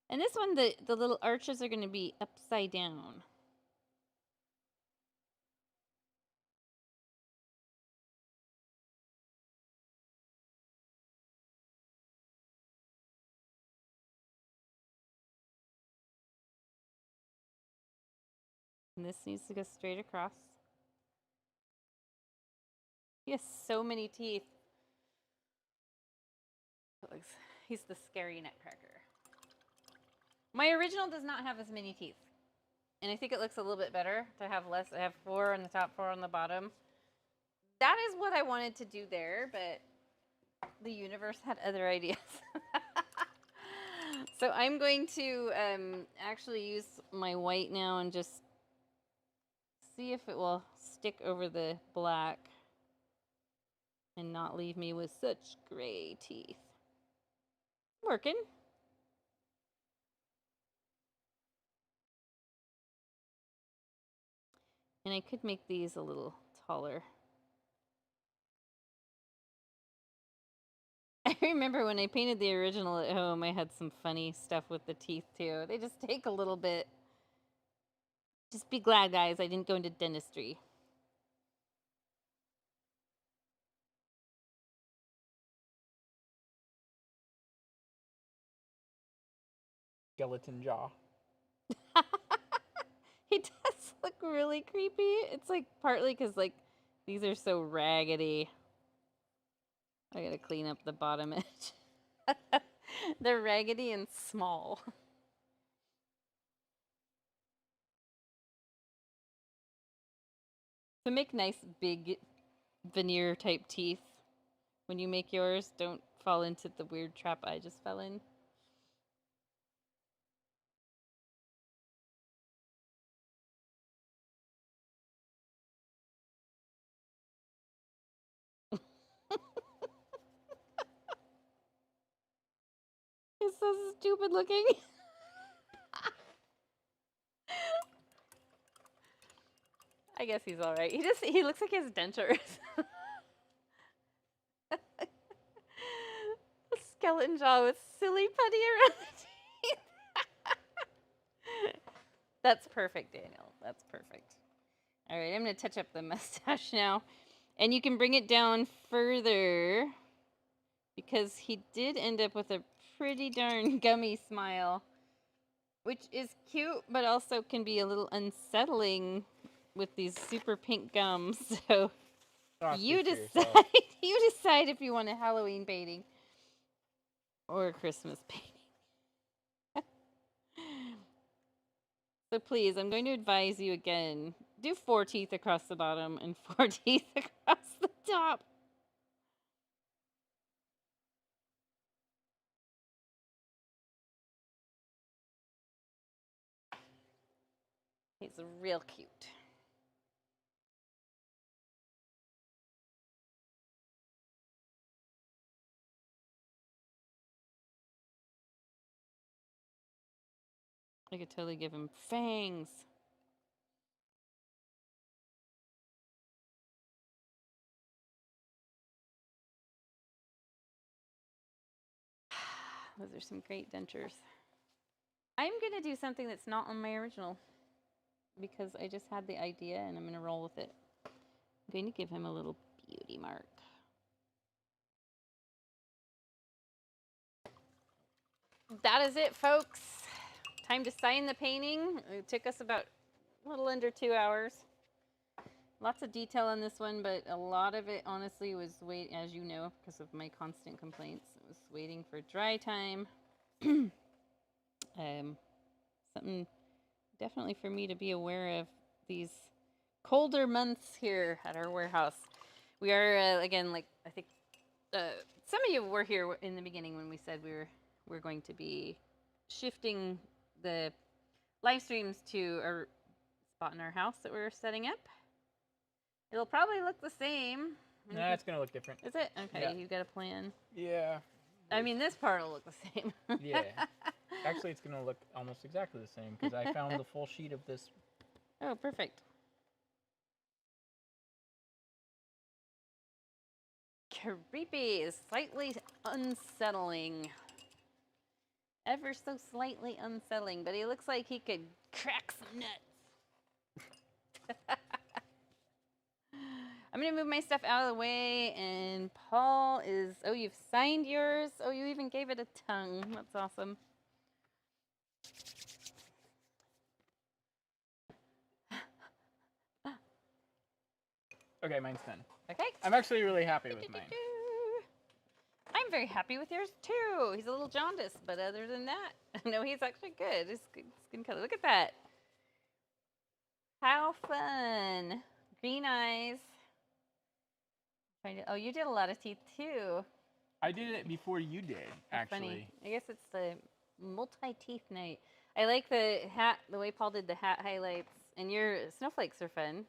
And this one, the little arches are going to be upside down. And this needs to go straight across. He has so many teeth. He's the scary Nutcracker. My original does not have as many teeth. And I think it looks a little bit better to have less. I have 4 on the top, 4 on the bottom. That is what I wanted to do there, but the universe had other ideas. So I'm going to actually use my white now and just see if it will stick over the black and not leave me with such gray teeth. Working. And I could make these a little taller. I remember when I painted the original at home, I had some funny stuff with the teeth too. They just take a little bit. Just be glad, guys, I didn't go into dentistry. Skeleton jaw. He does look really creepy. It's like partly because like these are so raggedy. I gotta clean up the bottom edge. They're raggedy and small. To make nice big veneer type teeth when you make yours, don't fall into the weird trap I just fell in. He's so stupid looking. I guess he's all right. He looks like he has dentures. A skeleton jaw with silly putty around the teeth. That's perfect, Daniel. That's perfect. All right, I'm going to touch up the mustache now. And you can bring it down further because he did end up with a pretty darn gummy smile, which is cute, but also can be a little unsettling with these super pink gums. So you decide. You decide if you want a Halloween painting or a Christmas painting. So please, I'm going to advise you again. Do 4 teeth across the bottom and 4 teeth across the top. He's real cute. I could totally give him fangs. Those are some great dentures. I'm going to do something that's not on my original because I just had the idea and I'm going to roll with it. I'm going to give him a little beauty mark. That is it, folks. Time to sign the painting. It took us about a little under 2 hours. Lots of detail on this one, but a lot of it honestly was as you know, because of my constant complaints, it was waiting for dry time. Something definitely for me to be aware of these colder months here at our warehouse. We are again, like I think some of you were here in the beginning when we said we're going to be shifting the live streams to a spot in our house that we're setting up. It'll probably look the same. Nah, it's gonna look different. Is it? Okay, Yeah. you got a plan. Yeah. I mean, this part will look the same. Yeah. Actually, it's gonna look almost exactly the same because I found the full sheet of this. Oh, perfect. Creepy is slightly unsettling. Ever so slightly unsettling, but he looks like he could crack some nuts. I'm going to move my stuff out of the way, and Paul is... Oh, you've signed yours? Oh, you even gave it a tongue. That's awesome. Okay, mine's done. Okay. I'm actually really happy with mine. I'm very happy with yours, too. He's a little jaundiced, but other than that, no, he's actually good. His skin color. Look at that. How fun. Green eyes. Oh, you did a lot of teeth too. I did it before you did, That's actually. funny. I guess it's the multi-teeth night. I like the hat, the way Paul did the hat highlights, and your snowflakes are fun.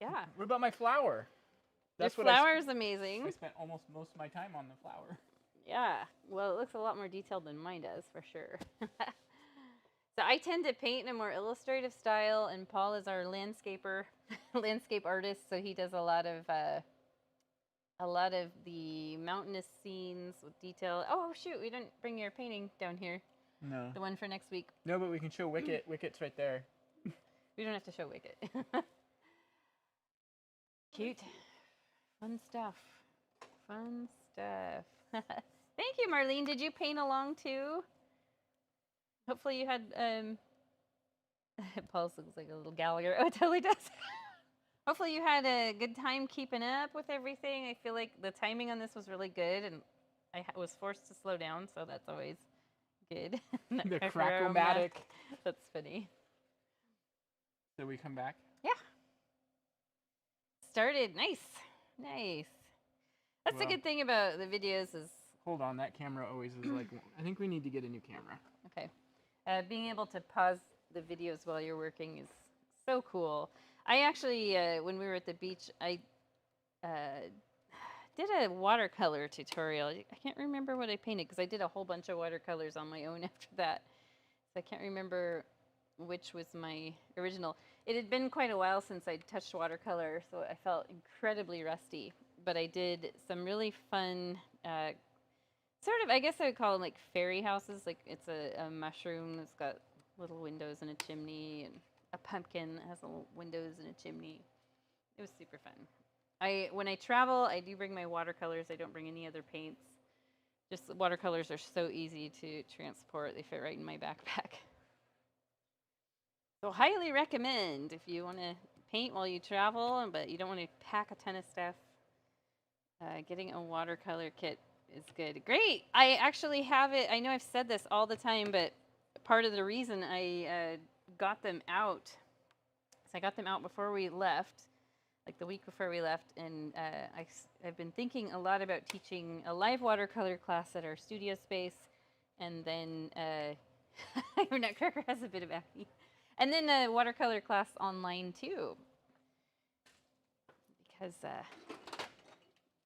Yeah. What about my flower? That's what flower is amazing. I spent almost most of my time on the flower. Yeah. Well, it looks a lot more detailed than mine does, for sure. So I tend to paint in a more illustrative style, and Paul is our landscaper, landscape artist. So he does a lot of the mountainous scenes with detail. Oh shoot, we didn't bring your painting down here. No. The one for next week. No, but we can show Wicket. Wicket's right there. We don't have to show Wicket. Cute. Fun stuff. Fun stuff. Thank you, Marlene. Did you paint along too? Hopefully you had, Paul looks like a little Gallagher. Oh, it totally does. Hopefully you had a good time keeping up with everything. I feel like the timing on this was really good, and I was forced to slow down, so that's always good. The Crack-O-Matic. That's funny. Did we come back? Yeah. Started. Nice. Nice. That's the good thing about the videos is... Hold on, that camera always is like... I think we need to get a new camera. Okay. Being able to pause the videos while you're working is so cool. I actually, when we were at the beach, I did a watercolor tutorial. I can't remember what I painted because I did a whole bunch of watercolors on my own after that. So I can't remember which was my original. It had been quite a while since I'd touched watercolor, so I felt incredibly rusty. But I did some really fun... sort of, I guess I would call them like fairy houses. Like it's a mushroom that's got little windows and a chimney, and a pumpkin that has little windows and a chimney. It was super fun. When I travel, I do bring my watercolors. I don't bring any other paints. Just the watercolors are so easy to transport. They fit right in my backpack. So highly recommend if you want to paint while you travel, but you don't want to pack a ton of stuff. Getting a watercolor kit is good. Great. I actually have it. I know I've said this all the time, but part of the reason I got them out is I got them out before we left, like the week before we left, and I've been thinking a lot about teaching a live watercolor class at our studio space, and then Nutcracker has a bit of acne, and then a watercolor class online too, because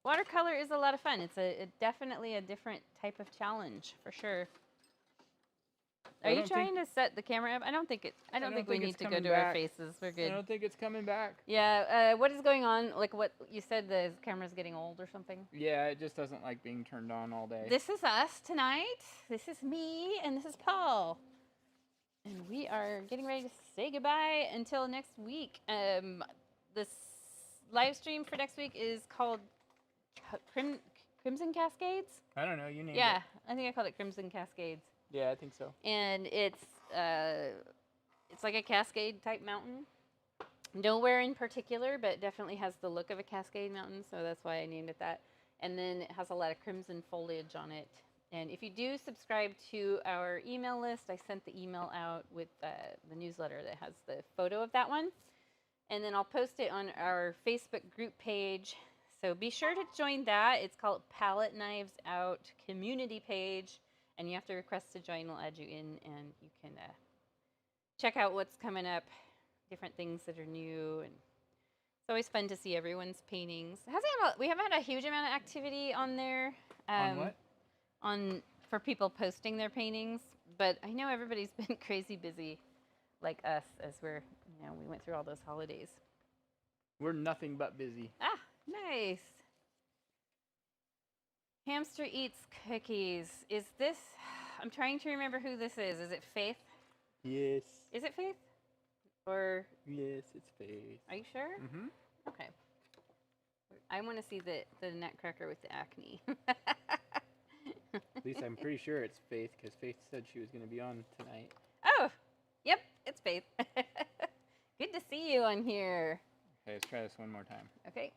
watercolor is a lot of fun. It's definitely a different type of challenge for sure. Are you trying to set the camera up? I don't think we need to go to our faces. We're good. I don't think it's coming back. Yeah. What is going on? Like what you said, the camera's getting old or something? Yeah, it just doesn't like being turned on all day. This is us tonight. This is me, and this is Paul. And we are getting ready to say goodbye until next week. This live stream for next week is called Crimson Cascades? I don't know. You named it. Yeah, I think I called it Crimson Cascades. Yeah, I think so. And it's like a cascade type mountain, Nowhere in particular, but it definitely has the look of a Cascade Mountain, so that's why I named it that. And then it has a lot of crimson foliage on it. And if you do subscribe to our email list, I sent the email out with the newsletter that has the photo of that one. And then I'll post it on our Facebook group page. So be sure to join that. It's called Palette Knives Out Community Page. And you have to request to join. We'll add you in, and you can check out what's coming up, different things that are new. And it's always fun to see everyone's paintings. We haven't had a huge amount of activity on there. On what? For people posting their paintings, but I know everybody's been crazy busy, like us, as we went through all those holidays. We're nothing but busy. Ah, nice. Hamster eats cookies. Is this? I'm trying to remember who this is. Is it Faith? Yes. Is it Faith? Or? Yes, it's Faith. Are you sure? Mm-hmm. Okay. I want to see the Nutcracker with the acne. At least I'm pretty sure it's Faith, because Faith said she was going to be on tonight. Oh, yep, it's Faith. Good to see you on here. Okay, let's try this one more time. Okay.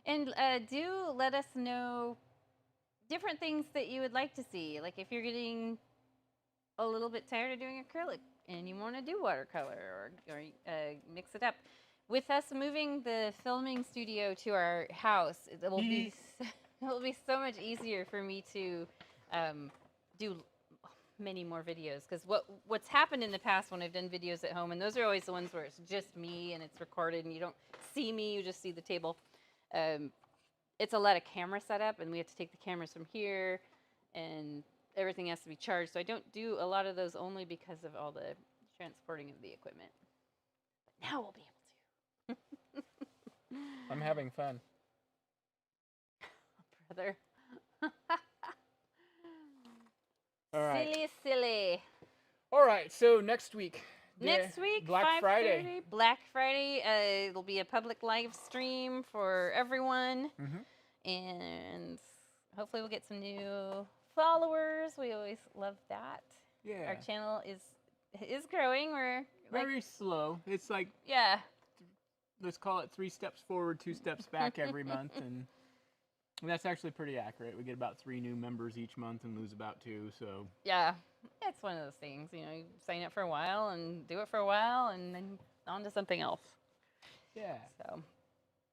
And do let us know different things that you would like to see. Like if you're getting a little bit tired of doing acrylic and you want to do watercolor or mix it up. With us moving the filming studio to our house, it will be so much easier for me to do many more videos. Because what's happened in the past when I've done videos at home, and those are always the ones where it's just me and it's recorded and you don't see me, you just see the table. It's a lot of camera setup, and we have to take the cameras from here, and everything has to be charged. So I don't do a lot of those only because of all the transporting of the equipment. But now we'll be able to. I'm having fun. Brother. All right. Silly. All right, so next week. Next week, Black 5:30, Friday. Black Friday. It'll be a public live stream for everyone. Mm-hmm. And hopefully we'll get some new followers. We always love that. Yeah. Our channel is growing. We're very slow. It's like, yeah. Let's call it 3 steps forward, 2 steps back every month, and that's actually pretty accurate. We get about 3 new members each month and lose about 2. So yeah, it's one of those things. You sign up for a while and do it for a while, and then on to something else. Yeah. So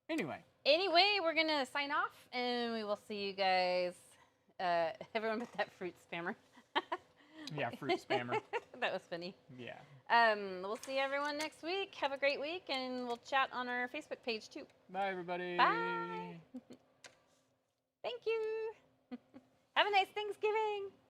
anyway, we're gonna sign off, and we will see you guys. Everyone but that fruit spammer. Yeah, fruit spammer. That was funny. Yeah. We'll see everyone next week. Have a great week, and we'll chat on our Facebook page too. Bye, everybody. Bye. Thank you. Have a nice Thanksgiving.